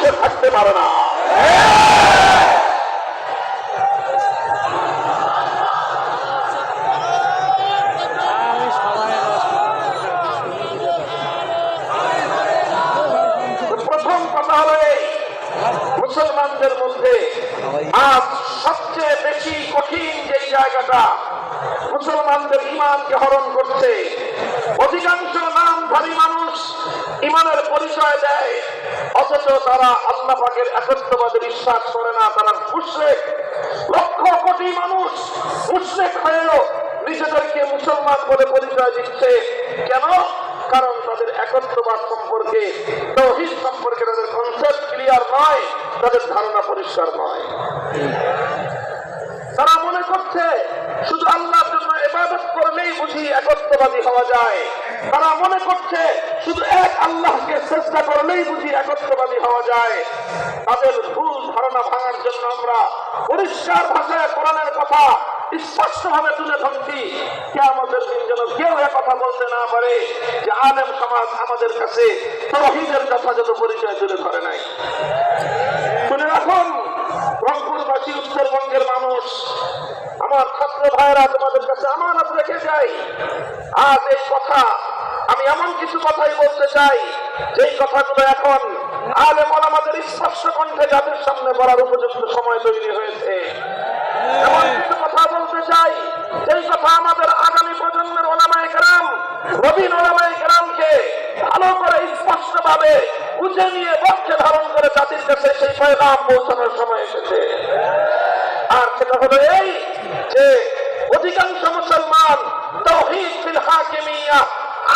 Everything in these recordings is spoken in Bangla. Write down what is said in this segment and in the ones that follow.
সে থাকতে পারে না। প্রথম কথা হলো এই, মুসলমানদের মধ্যে আজ সবচেয়ে বেশি কঠিন যে জায়গাটা মুসলমানদের ইমানকে হরণ করছে। অধিকাংশ নামধারী মানুষ ইমানের পরিচয় দেয়, অথচ তারা আল্লাহ পাকের একত্ববাদে বিশ্বাস করে না, তারা মুশরিক। লক্ষ কোটি মানুষ মুশরিক হয়েও নিজেদেরকে মুসলমান বলে পরিচয় দিচ্ছে। কেন? কারণ তাদের একত্ববাদ সম্পর্কে, তাওহীদ সম্পর্কে তাদের কনসেপ্ট ক্লিয়ার নয়, তাদের ধারণা পরিষ্কার নয়। তারা মনে করছে শুধু আল্লাহর জন্য ইবাদত করলেই বুঝি একত্ববাদী হওয়া যায়। তারা মনে করছে শুধু এক আল্লাহকে চেষ্টা করলেই বুঝি একত্ববাদী হওয়া যায়। তাদের ভুল ধারণা ভাঙার জন্য আমরা পরিষ্কার ভাষায় কোরআনের কথা স্পষ্টভাবে তুলে ধরছি। কিয়ামতের দিন যেন কেউ কথা বলতে না পারে যে আলেম সমাজ আমাদের কাছে তাওহীদের যথাযথ পরিচয় তুলে ধরে নাই। শুনে রাখুন, রংপুরবাসী, উত্তরবঙ্গের মানুষ, আমার ছাত্র ভাইয়েরা, তোমাদের কাছে আমানত রেখে যাই। আজ এই কথা আমি এমন কিছু কথাই বলতে চাই যেই কথাগুলো এখন আলেম ওলামাদের স্পষ্ট কণ্ঠে জাতির সামনে বলার উপযুক্ত সময় তৈরি হয়েছে। এমন কিছু কথা বলতে চাই যেই কথা আমাদের আগামী প্রজন্মের ওলামায়ে কেরাম, নবীন ওলামায়ে কেরামকে ভালো করে স্পষ্টভাবে বুঝে নিয়ে পক্ষে ধারণ করে জাতির কাছে সেই পয়গাম পৌঁছানোর সময় এসেছে। আর সেটা হলো এই যে অধিকাংশ মুসলমান তাওহীদ ফিল হাকিমিয়া,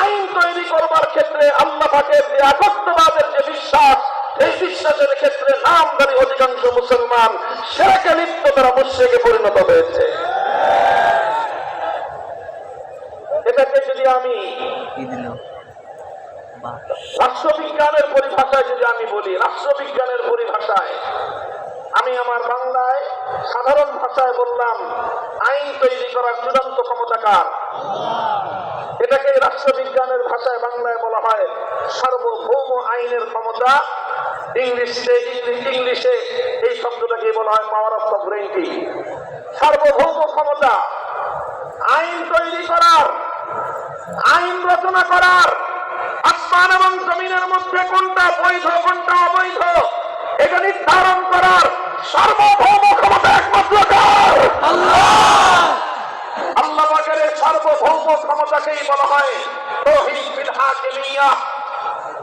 আইন তৈরি করবার ক্ষেত্রে আল্লাহ পাকের যে একত্ববাদের যে বিশ্বাস, এই বিশ্বাসের ক্ষেত্রে নামধারী অধিকাংশ মুসলমান শিরকে লিপ্ত, তারা মুশরিকে পরিণত হয়েছে। এটাকে যদি আমি রাষ্ট্রবিজ্ঞানের পরিভাষায় যদি আমি বলি, রাষ্ট্রবিজ্ঞানের পরিভাষায় আমি আমার বাংলায় সাধারণ ভাষায় বললাম আইন তৈরি করার চূড়ান্ত ক্ষমতাকার। এটাকে রাষ্ট্রবিজ্ঞানের ভাষায় বাংলায় বলা হয় সার্বভৌম আইনের ক্ষমতা। ইংলিশে এই শব্দটাকে বলা হয় পাওয়ার অফ সভরেইনিটি। সার্বভৌম ক্ষমতা, আইন তৈরি করার, আইন রচনা করার, আসমান এবং জমিনের মধ্যে কোনটা বৈধ কোনটা অবৈধ এটা নির্ধারণ করার সার্বভৌম ক্ষমতা একমাত্র কার? আল্লাহ। আল্লাহ পাকের সার্বভৌম ক্ষমতাকেই বলা হয় তাওহীদ ফিল হাকিমিয়া।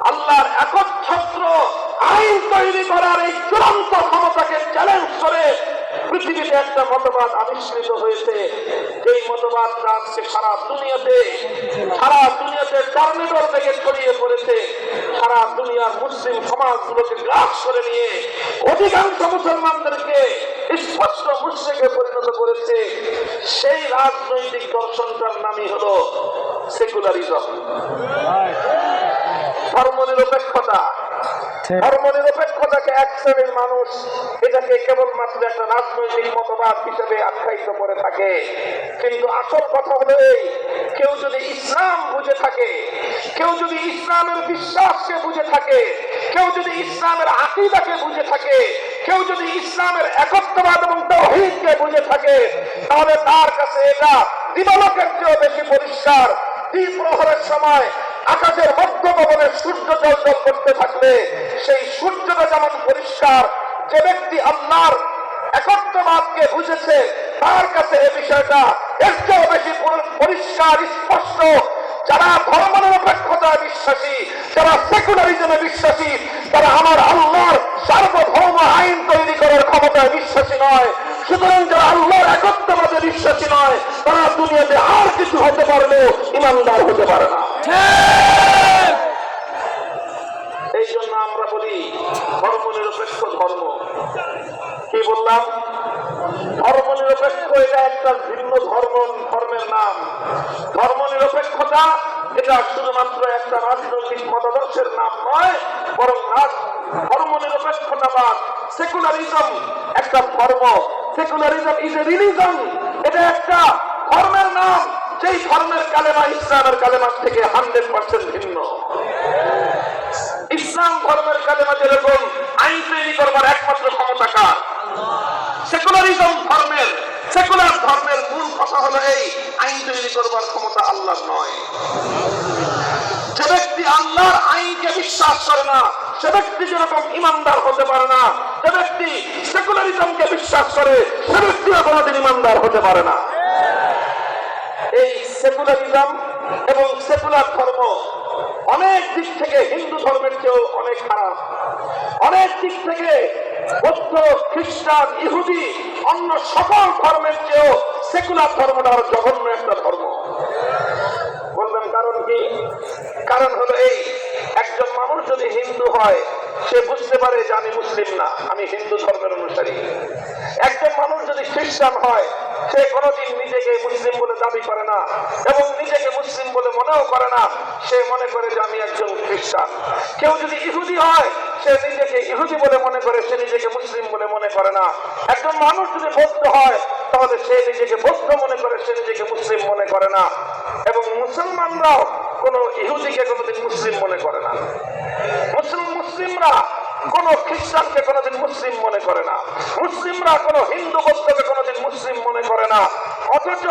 আল্লাহর একচ্ছত্র আইন তৈরি করার এই চূড়ান্ত ক্ষমতাকে চ্যালেঞ্জ করে পৃথিবীতে একটা মতবাদ আবিষ্কৃত হয়েছে। এই মতবাদটা আজকে সারা দুনিয়াতে টর্নেডোর বেগে ছড়িয়ে পড়েছে। সারা দুনিয়ার মুসলিম সমাজগুলোকে গ্রাস করে নিয়ে অধিকাংশ মুসলমানদেরকে স্পষ্ট মুশরিকে পরিণত করেছে। সেই রাজনৈতিক দর্শনটার নামই হলো সেকুলারিজম, ধর্মনিরপেক্ষতা। ধর্মনিরপেক্ষতাকে এক শ্রেণীর মানুষ এটাকে কেবলমাত্র একটা রাজনৈতিক মতবাদ হিসেবে আখ্যায়িত করে থাকে। কিন্তু আসল কথা হলো এই, কেউ যদি ইসলাম বুঝে থাকে, কেউ যদি ইসলামের বিশ্বাসকে বুঝে থাকে, কেউ যদি ইসলামের আকীদাকে বুঝে থাকে, কেউ যদি ইসলামের একত্ববাদ এবং তাওহীদকে বুঝে থাকে, তাহলে তার কাছে এটা দিবালোকের চেয়েও বেশি পরিষ্কার। দ্বিপ্রহরের সময় আকাশের মধ্যগগনে সূর্য জ্বলজ্বল করতে থাকলে সেই সূর্যটা যেমন পরিষ্কার, যে ব্যক্তি আল্লাহর একত্ববাদকে বুঝেছে তার কাছে এই বিষয়টা এর চেয়েও বেশি পরিষ্কার স্পষ্ট। যারা ধর্মনিরপেক্ষতায় বিশ্বাসী, যারা সেকুলারিজমে বিশ্বাসী, তারা আমার আল্লাহর সার্বভৌম আইন তৈরি করার ক্ষমতায় বিশ্বাসী নয়। সুতরাং যারা আল্লাহর একত্ববাদে বিশ্বাসী নয়, তারা দুনিয়াতে আর কিছু হতে পারলেও ইমানদার হতে পারে না। এই জন্য আমরা বলি ধর্মনিরপেক্ষ ধর্ম। কি বললাম? ধর্মনিরপেক্ষ এটা একটা ভিন্ন ধর্মের নাম। ধর্মনিরপেক্ষতা এটা শুধুমাত্র একটা রাজনৈতিক মতাদর্শের নাম নয়, বরং ধর্মনিরপেক্ষতাবাদ, সেকুলারিজম একটা ধর্ম। Secularism is a religion. এটা একটা ধর্মের নাম, যেই ধর্মের কালেমা ইসলামের কালেমার থেকে 100% ভিন্ন। ইসলাম ইসলাম ধর্মের কালেমা যেরকম, আইন তৈরি করবার একমাত্র ক্ষমতা কার? সেকুলারিজম ধর্মের, সেকুলার ধর্মের মূল কথা হলো এই, আইন তৈরি করবার ক্ষমতা আল্লাহর নয়। যে ব্যক্তি আল্লাহর আইনকে বিশ্বাস করে না, সে ব্যক্তি যেরকম ইমানদার হতে পারে না। যে ব্যক্তি সেকুলারিজমকে বিশ্বাস করে, সে ব্যক্তিও কোনোদিন ইমানদার হতে পারে না। এই সেকুলারিজম এবং সেকুলার ধর্ম অনেক দিক থেকে হিন্দু ধর্মের চেয়েও অনেক খারাপ, অনেক দিক থেকে বৌদ্ধ, খ্রিস্টান, ইহুদি, অন্য সকল ধর্মের চেয়েও সেকুলার ধর্মটা আরো জঘন্য একটা ধর্ম। বলবেন কারণ কি? কারণ হলো এই, একজন মানুষ যদি হিন্দু হয়, সে বুঝতে পারে যে আমি মুসলিম না, আমি হিন্দু ধর্মের অনুসারী। একজন মানুষ যদি খ্রিস্টান হয়, সে কোনোদিন নিজেকে মুসলিম বলে দাবি করে না এবং নিজেকে মুসলিম বলে মনেও করে না, সে মনে করে যে আমি একজন খ্রিস্টান। কেউ যদি ইহুদি হয়, সে নিজেকে ইহুদি বলে মনে করে, সে নিজেকে মুসলিম বলে মনে করে না। একজন মানুষ যদি বৌদ্ধ হয়, তাহলে সে নিজেকে বৌদ্ধ মনে করে, সে নিজেকে মুসলিম মনে করে না। এবং মুসলমানরাও কোন ইহুদিকে কোনোদিন মুসলিম মনে করে না। মুসলিমরা কোন খ্রিস্টানকে কোনোদিন মুসলিম মনে করে না। মুসলিমরা কোন হিন্দু বৌদ্ধকে কোনোদিন মুসলিম মনে করে না। অথচ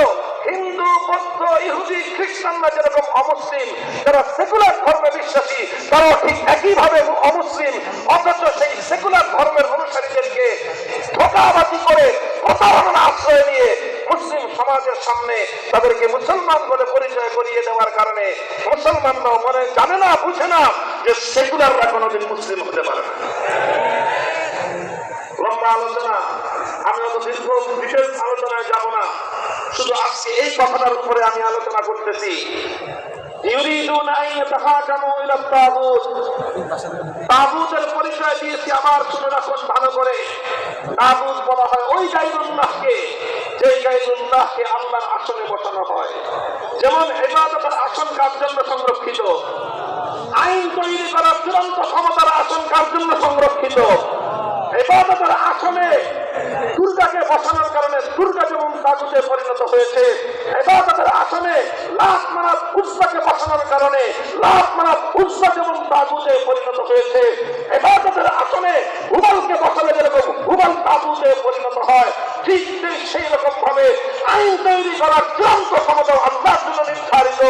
হিন্দু, বৌদ্ধ, ইহুদি, খ্রিস্টানরা যেরকম অমুসলিম, যারা সেকুলার ধর্মে বিশ্বাসী, তারাও ঠিক একইভাবে অমুসলিম। অথচ সেই সেকুলার ধর্মের অনুসারীদেরকে ধোঁকাবাজি করে, প্রতারণার আশ্রয় নিয়ে মুসলিম সমাজের সামনে তাদেরকে মুসলমান বলে পরিচয় করিয়ে দেওয়ার কারণে মুসলমানরাও মনে জানে না, বুঝে না যে সেকুলাররা কোনোদিন মুসলিম হতে পারে না। লম্বা আলোচনা, আমি অত দীর্ঘ বিশেষ আলোচনায় যাব না, শুধু আজকে এই কথাটার উপরে আমি আলোচনা করতেছি। তাগুতের পরিচয় দিয়েছি, আমার শুনে রাখুন ভালো করে। তাগুত বলা হয় ওই গায়রুল্লাহকে, যে গায়রুল্লাহকে আল্লাহর আসনে বসানো হয়। যেমন ইবাদতের আসন কার জন্য সংরক্ষিত? আইন তৈরি করার চূড়ান্ত ক্ষমতার আসন কার জন্য সংরক্ষিত? ইবাদতের আসনে দুর্গাকে বসানোর কারণে দুর্গা যেমন তাগুতে পরিণত হয়েছে, ইবাদতের আসনে লাত মানাত উজ্জাকে বসানোর কারণে লাত মানাত উজ্জা যেমন তাগুতে পরিণত হয়েছে, ইবাদতের আসনে হুবলকে বসালে যেরকম হুবল তাগুতে পরিণত হয়, ঠিক সেই রকম ভাবে আইন তৈরি করার চূড়ান্ত ক্ষমতা আল্লাহর জন্য নির্ধারিত।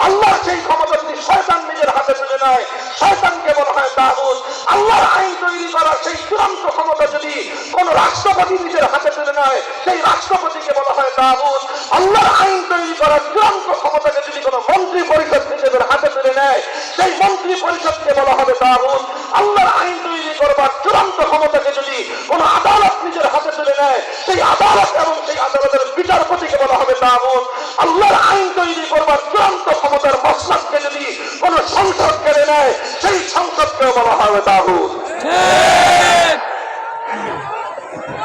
আল্লাহ সেই ক্ষমতা যদি শয়তান নিজের হাতে তুলে নেয়, শয়তানকে বলা হয় তাগুত। আল্লাহর আইন তৈরি করার সেই চূড়ান্ত ক্ষমতা যদি কোন রাষ্ট্রপতি নিজের হাতে তুলে নেয়, সেই রাষ্ট্রপতিকে বলা হয় তাগুত। আল্লাহর আইন তৈরি করার চূড়ান্ত ক্ষমতাকে যদি কোন মন্ত্রী পরিষদ নিজেদের হাতে তুলে নেয়, সেই মন্ত্রী পরিষদকে বলা হবে তাগুত। আল্লাহর আইন তৈরি করবার চূড়ান্ত ক্ষমতাকে যদি কোন আদালত নিজের হাতে তুলে নেয়, সেই আদালত এবং সেই আদালতের বিচারপতিকে বলা হবে তাগুত। আল্লাহর আইন তৈরি করবার চূড়ান্ত ক্ষমতার মসনদকে যদি কোন সংসদ কেড়ে নেয়, সেই সংসদকে বলা হবে তাগুত।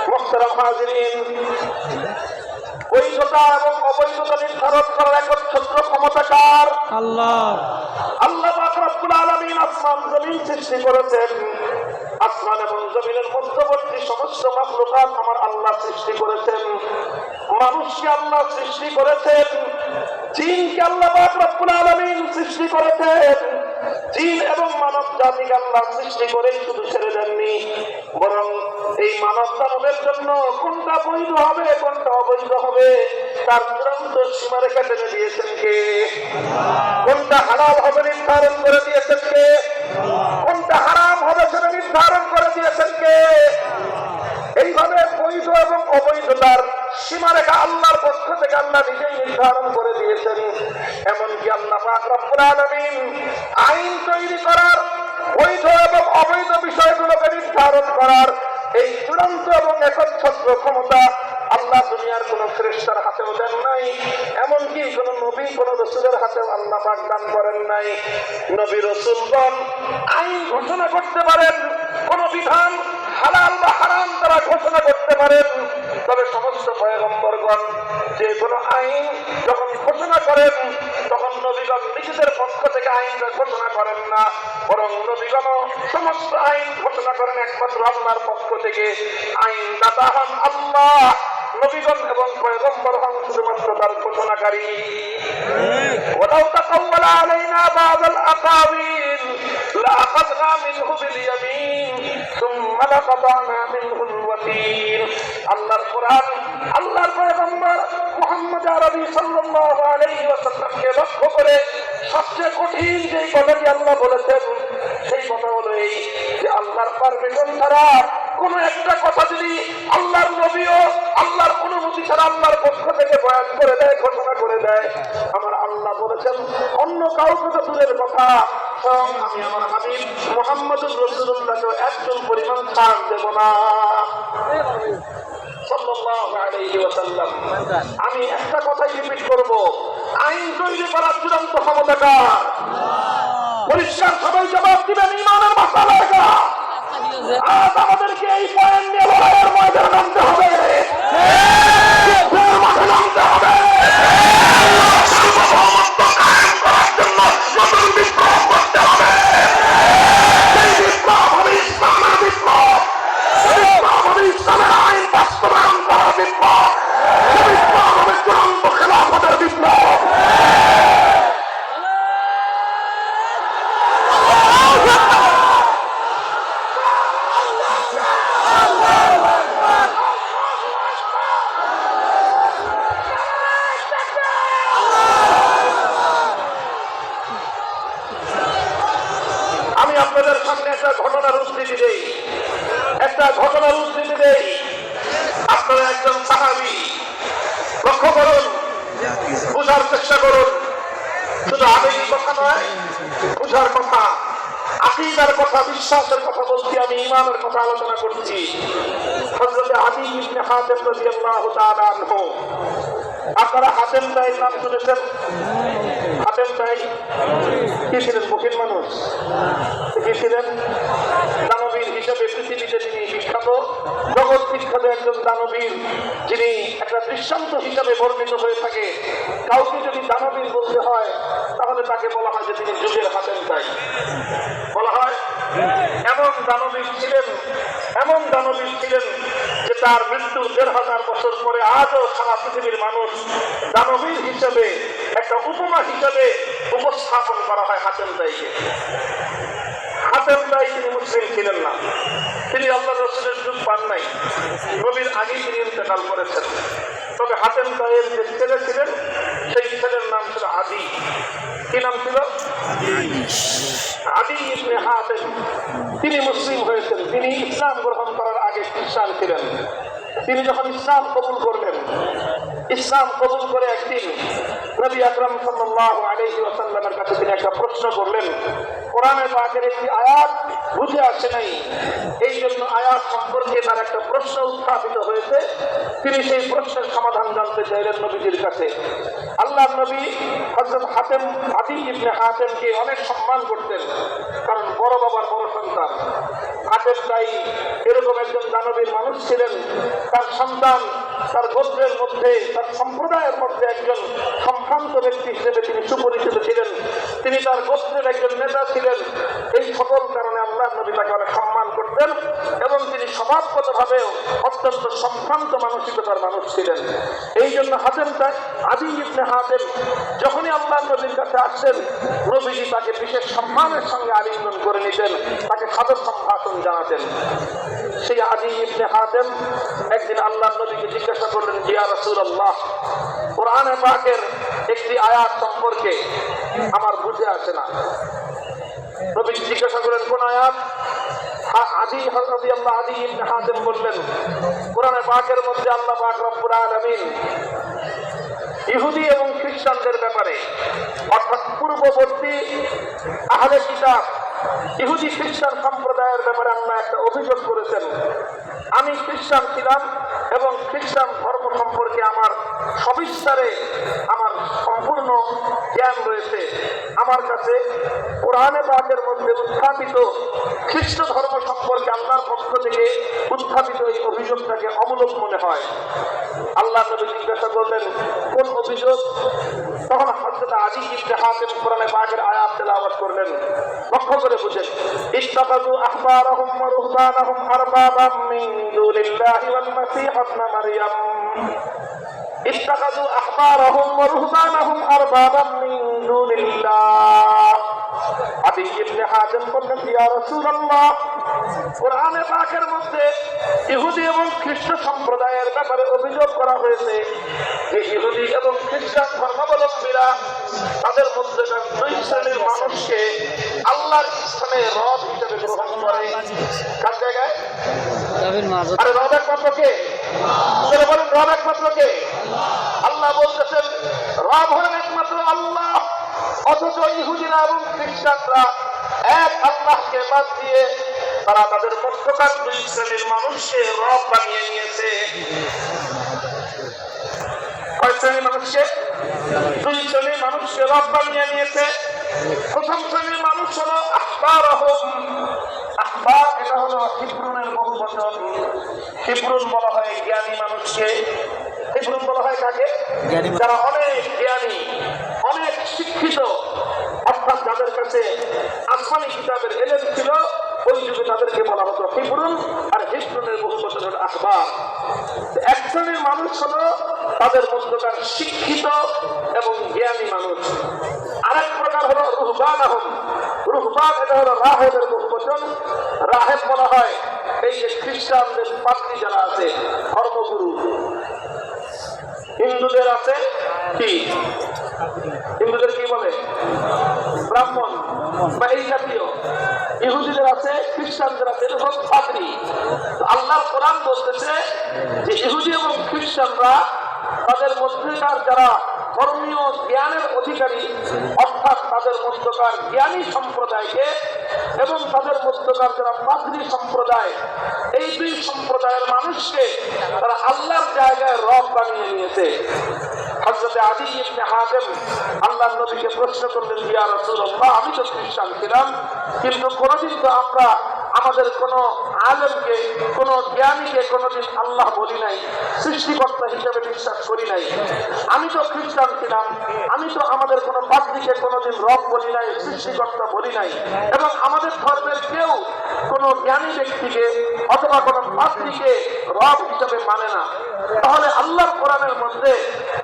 মুহতারাম হাজিরিন, বৈধতা এবং অবৈধতা নির্ধারণ করার একচ্ছত্র ক্ষমতা কার? আল্লাহ। আল্লাহ পাক রব্বুল আলামিন আসমান জমিন সৃষ্টি করেছেন। আসমান এবং জমিনের মধ্যবর্তী সমস্ত মাখলুকাত আমার আল্লাহ সৃষ্টি করেছেন। মানুষকে আল্লাহ সৃষ্টি করেছেন, জিনকে আল্লাহ পাক রব্বুল আলামিন সৃষ্টি করেছেন। জিন এবং মানব জাতিকে আল্লাহ সৃষ্টি করেই শুধু ছেড়ে দেননি, বরং এই মানব দানবের জন্য কোনটা বৈধ হবে, কোনটা অবৈধ হবে, তার চূড়ান্ত সীমারেখা টেনে দিয়েছেন কে? কোনটা হালাল হবে নির্ধারণ করে দিয়েছেন কে? কোনটা হারাম হবে সেটা নির্ধারণ করে দিয়েছেন কে? এইভাবে বৈধ এবং অবৈধতার সীমারেখা আল্লাহর পক্ষ থেকে আল্লাহ নিজেই নির্ধারণ করে দিয়েছেন। এমনকি আল্লাহ পাক রব্বুল আলামিন আইন তৈরি করার, বৈধ এবং অবৈধ বিষয়গুলোকে নির্ধারণ করার এই চূড়ান্ত এবং একচ্ছত্র ক্ষমতা আল্লাহ দুনিয়ার কোন ফেরেশতার হাতেও দেন নাই, এমনকি কোন নবী, কোন রাসূলের হাতেও আল্লাহ পাক দান করেন নাই। নবী রাসূলগণ আইন ঘোষণা করতে পারেন, কোন বিধান হালাল বা হারাম তারা ঘোষণা করতে পারেন, তবে সমস্ত পয়গম্বরগণ যে কোনো আইন যখন ঘোষণা করেন, তখন নবীগণ নিজেদের পক্ষ থেকে আইনটা ঘোষণা করেন না, বরং নবীগণ সমস্ত আইন ঘোষণা করেন একমাত্র আল্লাহর পক্ষ থেকে। আইনদাতা হন আল্লাহ, নবীগণ এবং পয়গম্বর হন শুধুমাত্র তার ঘোষণাকারী। ওয়ালাউ তাকাওয়ালা আলাইনা বাযাল আকাওয়িল, لأخذنا منه باليمين ثم لقطعنا منه الوتين আল্লাহর কোরআন আল্লাহর পয়গম্বর মুহাম্মদ আরবি সাল্লাল্লাহু আলাইহি ওয়াসাল্লামকে লক্ষ্য করে সবচেয়ে কঠিন যে কথাটি আল্লাহ বলেছেন সেই কথা হলো এই যে আল্লাহর পারমিশন ছাড়া কোন একটা কথা যদি আল্লাহর নবীও আল্লাহর অনুমতি ছাড়া আল্লাহর পক্ষ থেকে বয়ান করে দেয়, ঘোষণা করে দেয়, আমার আল্লাহ বলেছেন অন্য কাউকে তো দূরের কথা, স্বয়ং আমি আমার হাবিব মুহাম্মদুর রাসূলুল্লাহকে একজন পরিমাণ ছাড় দেব না সাল্লাল্লাহু আলাইহি ওয়াসাল্লাম। আমি একটা কথাই রিপিট করব, আইন তৈরি করার চূড়ান্ত ক্ষমতা কার? পরিষ্কার সবাই জবাব দিবেন, ঈমানের মাসালা এটা। আজ আমাদেরকে এই পয়েন্ট নিয়ে লড়াইয়ের ময়দানে নামতে হবে, মাঠে নামতে হবে। সার্বভৌমত্ব কায়েম করার জন্য নতুন বিপ্লব করতে হবে। সেই বিপ্লব হবে ইসলামের বিপ্লব, বিপ্লব হবে ইসলামের আইন বাস্তবায়ন করার বিপ্লব, বিপ্লব হবে চূড়ান্ত খেলাফতের বিপ্লব। আমি আপনাদের সামনে একটা ঘটনার উদ্ধৃতি দেই, আপনারা একজন সাহাবী, লক্ষ্য করুন, বুঝার চেষ্টা করুন, শুধু আবেগী কথা নয়, বুঝার কথা, আকীদার কথা, বিশ্বাসের কথা বলছি, আমি ঈমানের কথা আলোচনা করছি। হযরত আদী ইবনে হাতেম রাদিয়াল্লাহু তাআলা আনহু, আপনারা হাতেম তাইর নাম শুনেছেন? হাতেম তাই কি ছিলেন? মুখিন মানুষ। কি ছিলেন? দানবীর হিসেবে পৃথিবীতে তিনি বিখ্যাত, জগৎ বিখ্যাত একজন দানবীর, যিনি একটা দৃষ্টান্ত হিসাবে বর্ণিত হয়ে থাকে। কাউকে যদি দানবীর বলতে হয় তাহলে তাকে বলা হয় যে তিনি যুগের হাতেম তাই বলা হয়। এমন দানবীর ছিলেন যে তার মৃত্যু ১৫০০ বছর পরে আজও সারা পৃথিবীর মানুষ দানবীর হিসেবে একটা উপমা হিসেবে উপস্থাপন করা হয় হাতেম তাইকে। হাতেম তাই তিনি মুসলিম ছিলেন না, তিনি আল্লাহ রাসূলের যুগ পান নাই, নবীর আগেই তিনি ইন্তেকাল করেছেন। তবে হাতেম তাইয়ের যে ছেলে ছিলেন সেই ছেলের নাম ছিল আদী। কি নাম ছিল? আদী ইবনে হাতেম। তিনি মুসলিম হয়েছেন, তিনি ইসলাম গ্রহণ করার আগে খ্রিস্টান ছিলেন। তিনি যখন ইসলাম কবুল করলেন, ইসলাম কবুল করে একদিন নবী আকরাম সাল্লাল্লাহু আলাইহি ওয়াসাল্লামের কাছে তিনি একটা প্রশ্ন করলেন। কোরআনে পাকের একটি আয়াত বুঝে আসে নাই, এই জন্য আয়াত সম্পর্কে তার একটা প্রশ্ন উত্থাপিত হয়েছে। তিনি সেই প্রশ্নের সমাধান জানতে চাইলেন নবীজির কাছে। আল্লাহর নবী হযরত আদী ইবনে হাতেমকে অনেক সম্মান করতেন, কারণ বড় বাবার বড় সন্তান। হাতেম তাই এরকম একজন দানবীর মানুষ ছিলেন, তার সন্তান তার গোত্রের মধ্যে, তার সম্প্রদায়ের মধ্যে একজন সম্ভ্রান্ত ব্যক্তি হিসেবে তিনি সুপরিচিত ছিলেন, তিনি তার গোত্রের একজন নেতা ছিলেন। এই সকল কারণে আল্লাহর নবী তাকে অনেক সম্মান করতেন এবং তিনি স্বভাবগতভাবেও অত্যন্ত সম্ভ্রান্ত মানসিকতার মানুষ ছিলেন। এই জন্য হাতেম তাই আদী ইবনে হাতেম যখনই আল্লাহর নবীর কাছে আসতেন, নবীজি তাকে বিশেষ সম্মানের সঙ্গে আলিঙ্গন করে নিতেন, তাকে সাদর সম্ভাষণ জানাতেন। সেই আদী ইবনে হাতেম একদিন আল্লাহর নবীকে জিজ্ঞাসা করলেন, ইয়া রাসূলুল্লাহ, কোরআনে পাকের একটি আয়াত সম্পর্কে আমার বুঝে আসে না। নবী জিজ্ঞাসা করলেন, কোন আয়াত? আদী ইবনে হাতেম বললেন, কোরআনে পাকের মধ্যে আল্লাহ পাক রব্বুল আলামিন ইহুদি এবং খ্রিস্টানদের ব্যাপারে, অর্থাৎ পূর্ববর্তী আহলে কিতাব ইহুদি খ্রিস্টান সম্প্রদায়ের ব্যাপারে আল্লাহ একটা অভিযোগ করেছেন। আমি খ্রিস্টান ছিলাম এবং খ্রিস্টান ধর্ম সম্পর্কে আমার সবিস্তারে আমার সম্পূর্ণ জ্ঞান রয়েছে। আমার কাছে কোরআনে পাকের মধ্যে উত্থাপিত খ্রিস্ট ধর্ম সম্পর্কে আল্লাহর পক্ষ থেকে উত্থাপিত এই অভিযোগটাকে অমূলক মনে হয়। আল্লাহ নবী জিজ্ঞাসা করলেন, কোন অভিযোগ? তখন হযরত আদী ইবনে হাতেম কোরআনে পাকের আয়াত তেলাওয়াত করলেন। লক্ষ্য করে বুঝেন, ইত্তাখাযু আহবারাহুম ওয়া রুহবানাহুম আরবাবাম মিন দুনিল্লাহি ওয়াল মাসীহ ইবনে মারইয়াম। ইত্তাখাযু আহবারাহুম ওয়া রুহবানাহুম আরবাবাম মিন দুনিল্লাহ। আদি ইবনে হাতেম বললেন, ইয়া রাসূলুল্লাহ, কোরআনে পাকের মধ্যে ইহুদি এবং খ্রিস্ট সম্প্রদায়ের ব্যাপারে অভিযোগ করা হয়েছে যে ইহুদি এবং খ্রিস্টান ধর্মাবলম্বীরা তাদের মধ্যে দুই শ্রেণীর মানুষকে আল্লাহর স্থানে রব হিসেবে গ্রহণ করে। কার জায়গায়? আরে রব একমাত্র কে? বলেন রব একমাত্র কে? আল্লাহ বলতেছেন রব হলেন একমাত্র আল্লাহ। অথচ ইহুদিরা এবং খ্রিস্টানরা এক আল্লাহকে বাদ দিয়ে তারা তাদের মধ্যকার দুই শ্রেণীর মানুষকে রব বানিয়ে নিয়েছে। কয় শ্রেণীর মানুষকে? দুই শ্রেণীর মানুষকে রব বানিয়ে নিয়েছে। প্রথম শ্রেণীর মানুষ হলো আহবারহুম। আহবার এটা হলো হিব্রুনের বহুবচন। হিব্রুন বলা হয় জ্ঞানী মানুষকে। হিব্রুন বলা হয় কাকে? যারা অনেক জ্ঞানী, অনেক শিক্ষিত, অর্থাৎ যাদের কাছে আসমানি কিতাবের ইলম ছিল, ওই যুগে তাদেরকে বলা হতো হিব্রুন। আর হিব্রুনের বহুবচন হলো আহবার। এক শ্রেণীর মানুষ হলো তাদের মধ্যকার শিক্ষিত এবং জ্ঞানী মানুষ। আরেক প্রকার হলো রুহবানাহুম। রুহবান এটা হলো রাহেবের বহুবচন। রাহেব বলা হয় এই যে খ্রিস্টানদের পাদ্রী যারা আছে, ধর্মগুরু। হিন্দুদের আছে কি? হিন্দুদের কি বলে? ব্রাহ্মণ বা এই জাতীয়। ইহুদিদের আছে, খ্রিস্টানদের আছে এরকম পাদ্রী। আল্লাহর কোরআন বলতেছে যে ইহুদি এবং খ্রিস্টানরা তাদের মধ্যকার যারা ধর্মীয় জ্ঞানের অধিকারী, অর্থাৎ তাদের মধ্যকার জ্ঞানী সম্প্রদায়কে এবং তাদের মধ্যকার যারা পাদ্রী সম্প্রদায়, এই দুই সম্প্রদায়ের মানুষকে তারা আল্লাহর জায়গায় রব বানিয়ে নিয়েছে। হযরত আদী ইবনে হাতেম আল্লাহর নবীকে প্রশ্ন করলেন, ইয়া রাসূলুল্লাহ, আমি তো খ্রিস্টান ছিলাম, কিন্তু কোনদিন তো আমরা আমাদের কোন আলেমকে, কোন জ্ঞানীকে কোনদিন আল্লাহ বলি নাই, সৃষ্টিকর্তা হিসেবে বিশ্বাস করি নাই। আমি তো খ্রিস্টান ছিলাম, আমি তো আমাদের কোন পাদ্রীকে কোনদিন রব বলি নাই, সৃষ্টিকর্তা বলি নাই, এবং আমাদের ধর্মের কেউ কোন জ্ঞানী ব্যক্তিকে অথবা কোন পাদ্রীকে রব হিসেবে মানে না। তাহলে আল্লাহর কোরআনের মধ্যে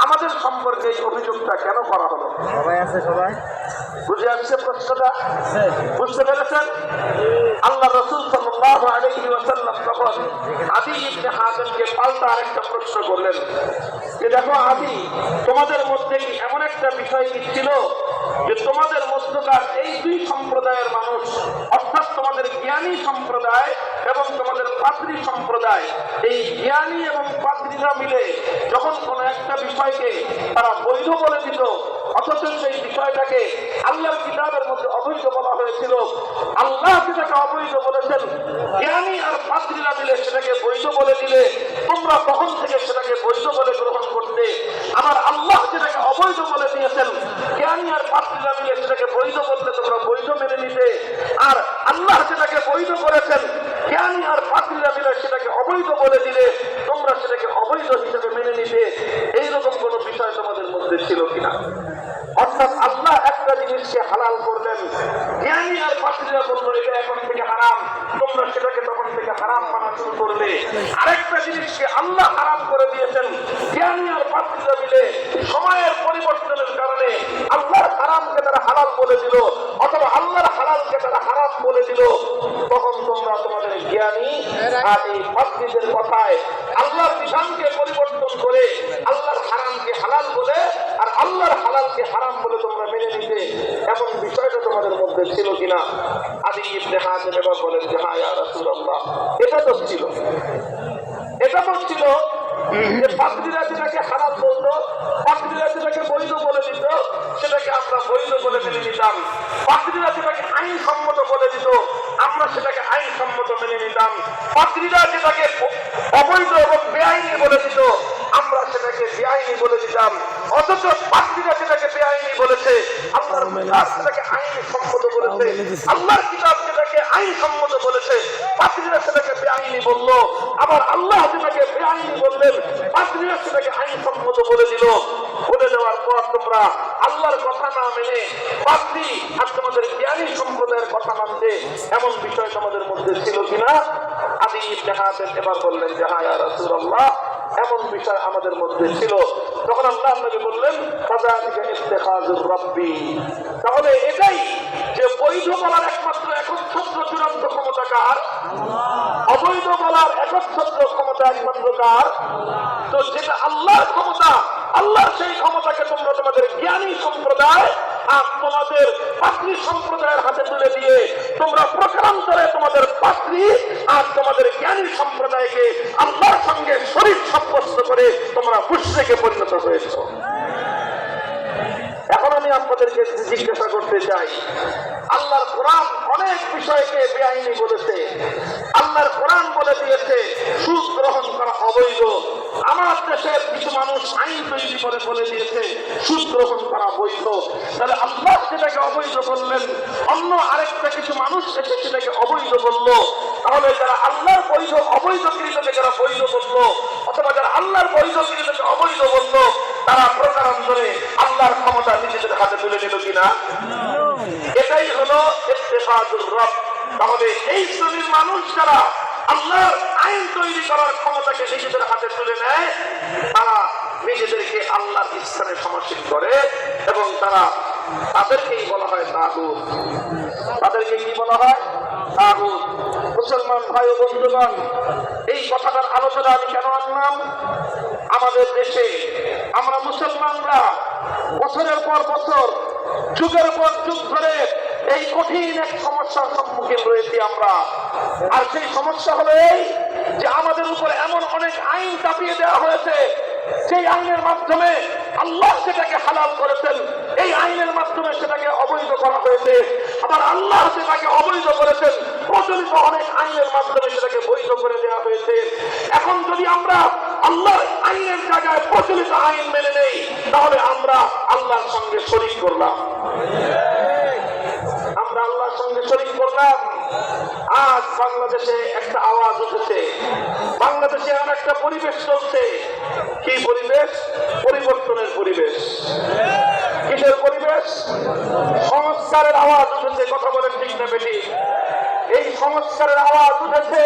আমাদের সম্পর্কে এই অভিযোগটা কেন করা হলো? সবাই আছে, সবাই বুঝে আসছে প্রশ্নটা? বুঝতে পেরেছেন? আল্লাহ রাসূল সাল্লাল্লাহু আলাইহি ওয়াসাল্লাম তখন আদী ইবনে হাতেমকে পাল্টা আরেকটা প্রশ্ন করলেন যে, দেখো আদী, তোমাদের মধ্যে কি এমন একটা বিষয় কি ছিল যে তোমাদের মধ্যকার এই দুই সম্প্রদায়ের মানুষ, অর্থাৎ তোমাদের জ্ঞানী সম্প্রদায় এবং তোমাদের পাদ্রী সম্প্রদায়, এই জ্ঞানী এবং পাদ্রীরা মিলে যখন কোন একটা বিষয়কে তারা বৈধ বলে দিত, অথচ সেই বিষয়টাকে আল্লাহর কিতাবের মধ্যে অবৈধ বলা হয়েছিল, আল্লাহ যেটাকে অবৈধ বলেছেন, জ্ঞানী আর পাদ্রীরা মিলে সেটাকে বৈধ বলে দিলে তোমরা তখন থেকে সেটাকে বৈধ বলে গ্রহণ করতে। আবার আল্লাহ যেটাকে অবৈধ বলে দিয়েছেন, জ্ঞানী আর পাদ্রীরা মিলে সেটাকে বৈধ বলতে তোমরা বৈধ মেনে নিতে। আর আল্লাহ যেটাকে বৈধ করেছেন, জ্ঞানী আর পাদ্রীরা মিলে সেটাকে অবৈধ বলে দিলে তোমরা সেটাকে অবৈধ হিসেবে মেনে নিতে। এইরকম কোন বিষয় তোমাদের মধ্যে ছিল কিনা? অর্থাৎ আল্লাহ একটা জিনিসকে হালাল করলেন, জ্ঞানী আর পাদ্রীরা বললো এটা এখন থেকে হারাম, তোমরা সেটাকে তখন থেকে হারাম মানা শুরু করবে। আরেকটা জিনিসকে আল্লাহ হারাম করে দিয়েছেন, জ্ঞানী আর পাদ্রীরা মিলে সময়ের পরিবর্তনের কারণে আল্লাহর হারামকে তারা হালাল বলে দিল, অথবা আল্লাহর হালালকে তারা হারাম বলে দিল। তখন তোমরা তোমাদের জ্ঞানী আর এই পাদ্রীদের কথায় আল্লাহর বিধানকে পরিবর্তন করে আল্লাহর হারামকে হালাল বলে আর আল্লাহর হালালকে হারাম বলে তোমরা মেনে নিতে। এমন বিষয়টা তোমাদের মধ্যে ছিল কিনা? আদী ইবনে হাতেম এবার বলেন যে, হ্যাঁ ইয়া রাসূলুল্লাহ, এটা তো ছিল। এটা তো ছিল যে পাদ্রীরা যেটাকে হারাম বলতো, পাদ্রীরা যেটাকে বৈধ বলে দিত, সেটাকে আমরা বৈধ বলে মেনে নিতাম। পাদ্রীরা যেটাকে আইনসম্মত বলে দিত, আমরা সেটাকে আইনসম্মত মেনে নিতাম। পাদ্রীরা যেটাকে অবৈধ এবং বেআইনি বলে দিত, আমরা সেটাকে বেআইনি বলে দিতাম। অথচ পাদ্রীরা যেটাকে বেআইনি বলেছে, আল্লাহর কিতাব সেটাকে আইনসম্মত বলেছে। আল্লাহর কিতাব যেটাকে আইনসম্মত বলেছে, পাদ্রীরা সেটাকে বেআইনি বললো। আবার আল্লাহ যেটাকে বেআইনি বললেন, পাদ্রীরা সেটাকে আইনসম্মত বলে দিল। বলে দেওয়ার পর তোমরা আল্লাহর কথা না মেনে পাদ্রী আর তোমাদের জ্ঞানী সম্প্রদায়ের কথা মানতে, এমন বিষয় তোমাদের মধ্যে ছিল কিনা? আদী ইবনে হাতেম এবার বললেন যে, হ্যাঁ ইয়া রাসূলুল্লাহ, এমন বিষয় আমাদের মধ্যে ছিল। তখন আল্লাহ নবী বললেন ফাযালিকা ইত্তিখাযুর রাব্বি, তাহলে এটাই যে বৈধ বলার একমাত্র একচ্ছত্র চূড়ান্ত ক্ষমতা কার? অবৈধ বলার একচ্ছত্র ক্ষমতা একমাত্র কার? তো যেটা আল্লাহর ক্ষমতা, আল্লাহর সেই ক্ষমতাকে তোমরা তোমাদের জ্ঞানী সম্প্রদায় আর তোমাদের পাত্রী সম্প্রদায়ের হাতে তুলে দিয়ে তোমরা প্রকারান্তরে তোমাদের পাত্রী আর তোমাদের জ্ঞানী সম্প্রদায়কে আল্লাহর সঙ্গে শরীক সাব্যস্ত করে তোমরা মুশরিকে পরিণত হয়েছ। এখন আমি আপনাদেরকে জিজ্ঞাসা করতে চাই, আল্লাহর কোরআন অনেক বিষয়কে বেআইনি বলেছে। আল্লাহর কোরআন বলে দিয়েছে সুদ গ্রহণ করা অবৈধ। আমার দেশের কিছু মানুষ আইন তৈরি করে বলে দিয়েছে সুদ গ্রহণ করা বৈধ। তাহলে আল্লাহ সেটাকে অবৈধ বললেন, অন্য আরেকটা কিছু মানুষ এসে সেটাকে অবৈধ বললো। তাহলে যারা আল্লাহর বৈধ অবৈধ কৃতকে যারা বৈধ বললো, অথবা যারা আল্লাহর বৈধ কৃতকে অবৈধ বললো, তারা প্রকারান্তরে আল্লাহর ক্ষমতা নিজেদের হাতে তুলে নিল কিনা? এটাই হলো ইত্তিখাযুর রব। তাহলে এই শ্রেণীর মানুষ যারা আল্লাহর আইন তৈরি করার ক্ষমতাকে নিজেদের হাতে তুলে নেয়, তারা নিজেদেরকে আল্লাহর স্থানে সমাসীন করে এবং তাদেরকেই বলা হয় তাগুত। তাদেরকে কি বলা হয়? তাগুত। মুসলমান ভাই ও বন্ধুগণ, এই কথাটার আলোচনা আমি কেন আনলাম? আমাদের দেশে আমরা মুসলমানরা বছরের পর বছর, যুগের পর যুগ ধরে এই কঠিন এক সমস্যার সম্মুখীন রয়েছি আমরা। আর সেই সমস্যা হলো এই যে আমাদের উপরে এমন অনেক আইন চাপিয়ে দেওয়া হয়েছে, সেই আইনের মাধ্যমে আল্লাহ সেটাকে হালাল করেছেন, এই আইনের মাধ্যমে সেটাকে অবৈধ করা হয়েছে। আবার আল্লাহ সেটাকে অবৈধ করেছেন, প্রচলিত অনেক আইনের মাধ্যমে সেটাকে বৈধ করে দেওয়া হয়েছে। এখন যদি আমরা আল্লাহর আইনের জায়গায় প্রচলিত আইন মেনে নেই, তাহলে আমরা আল্লাহর সঙ্গে শরীক করলাম। আমরা আল্লাহর সঙ্গে শরীক করলাম। আজ বাংলাদেশে একটা আওয়াজ উঠেছে, বাংলাদেশে এমন একটা পরিবেশ চলছে। কি পরিবেশ? পরিবর্তনের পরিবেশ। কিসের পরিবেশ? সংস্কারের আওয়াজ উঠেছে। কথা বলেন ঠিক না বেশি? এই সংস্কারের আওয়াজ উঠেছে,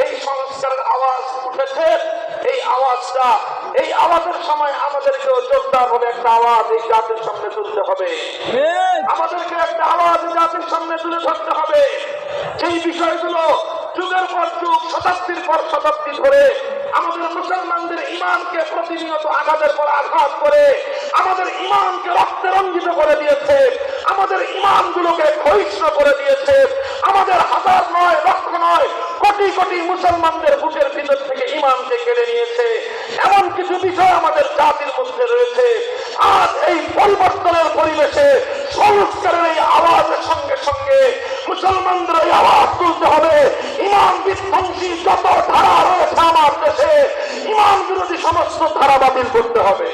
এই সংস্কারের আওয়াজ উঠেছে। এই আওয়াজের সময় আমাদেরকেও জোরদার ভাবে একটা আওয়াজ এই জাতির সামনে তুলতে হবে। আমাদেরকে একটা আওয়াজ জাতির সামনে তুলে ধরতে হবে। সেই বিষয়গুলো যুগের পর যুগ, শতাব্দীর পর শতাব্দী ধরে আমাদের মুসলমানদের ইমানকে প্রতিনিয়ত আঘাতের পর আঘাত করে আমাদের ইমানকে রক্তে রঞ্জিত করে দিয়েছে, আমাদের ইমানগুলোকে ক্ষয়িষ্ণু করে দিয়েছে, আমাদের হাজার নয়, লক্ষ নয়, কোটি কোটি মুসলমানদের বুকের ভিতর থেকে ইমানকে কেড়ে নিয়েছে। এমন কিছু বিষয় আমাদের জাতির মধ্যে রয়েছে। আজ এই পরিবর্তনের পরিবেশে সংস্কারের এই আওয়াজের সঙ্গে সঙ্গে মুসলমানদের এই আওয়াজ তুলতে হবে। ইমান বিধ্বংসী যত ধারা রয়েছে আমার দেশে, ইমান বিরোধী সমস্ত ধারা বাতিল করতে হবে।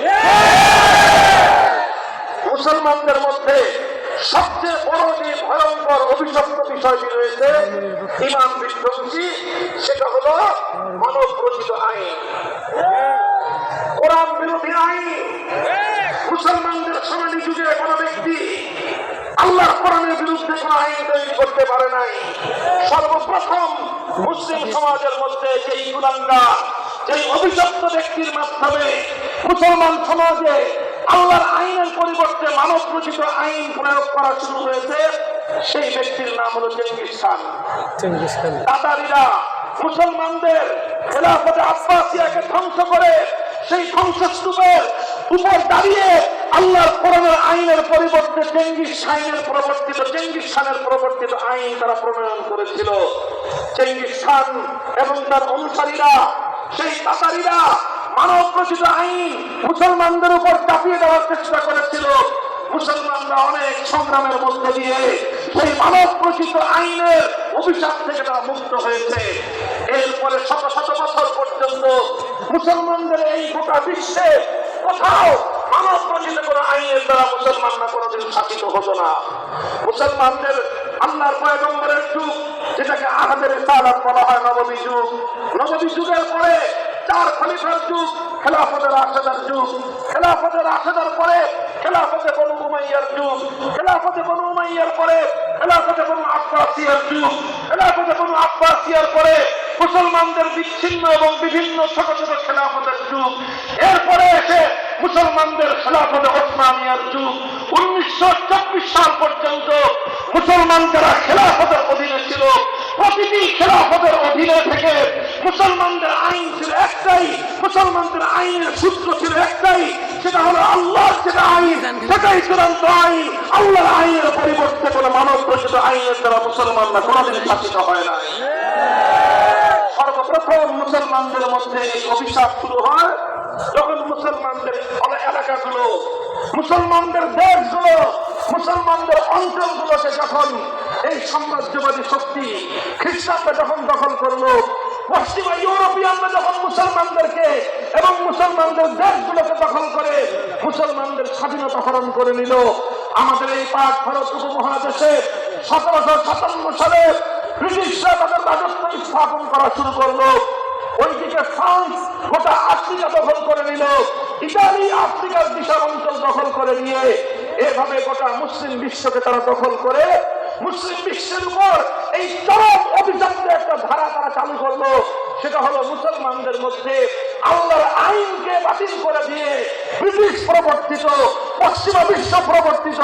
মুসলমানদের মধ্যে সবচেয়ে বড় যে ভয়ঙ্কর অভিশপ্ত বিষয়টি রয়েছে ইমান বিধ্বংসী, সেটা হলো মানব রচিত আইন, কোরআন বিরোধী আইন। মুসলমানদের সোনালী যুগে কোনো ব্যক্তি আল্লাহর কোরআনের বিরুদ্ধে কোন আইন তৈরি করতে পারে নাই। সর্বপ্রথম মুসলিম সমাজের মধ্যে যেই কুলাঙ্গার, যেই অভিশপ্ত ব্যক্তির মাধ্যমে মুসলমান সমাজে আল্লাহর আইনের পরিবর্তে মানব রচিত আইন প্রয়োগ করা শুরু হয়েছে, সেই ব্যক্তির নাম হলো চেঙ্গিস খান। তাতারিরা মুসলমানদের খেলাফতে আব্বাসিয়াকে ধ্বংস করে সেই ধ্বংসস্তূপের উপর দাঁড়িয়ে আল্লাহর কোরআনের আইনের পরিবর্তে চেঙ্গিস খানের প্রবর্তিত আইন তারা প্রণয়ন করেছিল। চেঙ্গিস খান এবং তার অনুসারীরা, সেই তাতারিরা মানব রচিত আইন মুসলমানদের উপর চাপিয়ে দেওয়ার চেষ্টা করেছিল। মুসলমানরা অনেক সংগ্রামের মধ্যে দিয়ে সেই মানব রচিত আইনের অভিশাপ থেকে তারা মুক্ত হয়েছে। এরপরে শত শত বছর পর্যন্ত মুসলমানদের এই গোটা বিশ্বে কোথাও মানব রচিত কোন আইনের দ্বারা মুসলমানরা কোনদিন শাসিত হতো না। মুসলমানদের আল্লাহর পয়গম্বরের যুগ, যেটাকে আহদে রিসালাত বলা হয়, নববী যুগ। নববী যুগের পরে চার খলিফার যুগ, খেলাফতে রাশেদার যুগ। খেলাফতে রাশেদার পরে খেলাফতে বনু উমাইয়ার যুগ। খেলাফতে বনু উমাইয়ার পরে খেলাফতে বনু আব্বাসিয়ার যুগ। খেলাফতে বনু আব্বাসিয়ার পরে মুসলমানদের বিচ্ছিন্ন এবং বিভিন্ন ছোট ছোট খেলাফতের যুগ, এরপরে এসে মুসলমানদের খেলাফতে ওসমানিয়ার যুগ। 1924 সাল পর্যন্ত মুসলমান যারা খেলাফতের অধীনে ছিল, প্রতিটি খেলাফতের অধীনে থেকে মুসলমানদের আইন ছিল একটাই, মুসলমানদের আইনের সূত্র ছিল একটাই, সেটা হলো আল্লাহর যেটা আইন সেটাই চূড়ান্ত আইন। আল্লাহর আইনের পরিবর্তে কোন মানব রচিত আইনের দ্বারা মুসলমানরা কোনদিন শাসিত হয় না। সর্বপ্রথম মুসলমানদের মধ্যে এই অভিশাপ শুরু হয় যখন মুসলমানদের এলাকাগুলো, মুসলমানদের দেশগুলো, মুসলমানদের অঞ্চলগুলোকে যখন এই সাম্রাজ্যবাদী শক্তি খ্রিস্টানরা যখন দখল করলো, পশ্চিমা ইউরোপিয়ানরা যখন মুসলমানদেরকে এবং মুসলমানদের দেশগুলোকে দখল করে মুসলমানদের স্বাধীনতা হরণ করে নিল। আমাদের এই পাক ভারত উপমহাদেশে 1757 সালে ব্রিটিশরা তাদের রাজত্ব স্থাপন করা শুরু করলো। ওইদিকে ফ্রান্স গোটা আফ্রিকা দখল করে নিল, ইতালি আফ্রিকার বিশাল অঞ্চল দখল করে নিয়ে এভাবে গোটা মুসলিম বিশ্বকে তারা দখল করে মুসলিম বিশ্বের উপর এই চরম অভিশপ্ত একটা ধারা তারা চালু করলো। সেটা হলো মুসলমানদের মধ্যে আল্লাহর আইনকে বাতিল করে দিয়ে ব্রিটিশ প্রবর্তিত, পশ্চিমা বিশ্ব প্রবর্তিত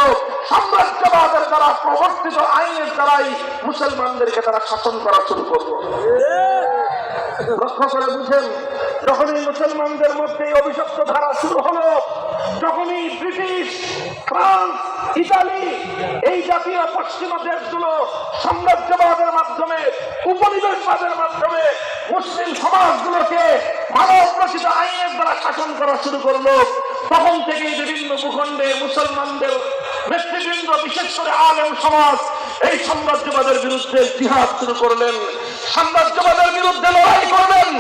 সাম্রাজ্যবাদের দ্বারা প্রবর্তিত আইনের দ্বারাই মুসলমানদেরকে তারা শাসন করা শুরু করলো। লক্ষ্য করে বুঝেন, যখনই মুসলমানদের মধ্যে অভিশপ্ত ধারা শুরু হলো, যখনই ব্রিটিশ, ফ্রান্স, ইতালি এই জাতীয় পশ্চিমা দেশগুলো সাম্রাজ্যবাদের মাধ্যমে, উপনিবেশবাদের মাধ্যমে মুসলিম সমাজগুলোকে মানব রচিত আইনের দ্বারা শাসন করা শুরু করলো, তখন থেকেই বিভিন্ন ভূখণ্ডে মুসলমানদের নেতৃবৃন্দ, বিশেষ করে আলেম সমাজ এই সাম্রাজ্যবাদের বিরুদ্ধে জিহাদ শুরু করলেন, সাম্রাজ্যবাদের বিরুদ্ধে লড়াই করলেন।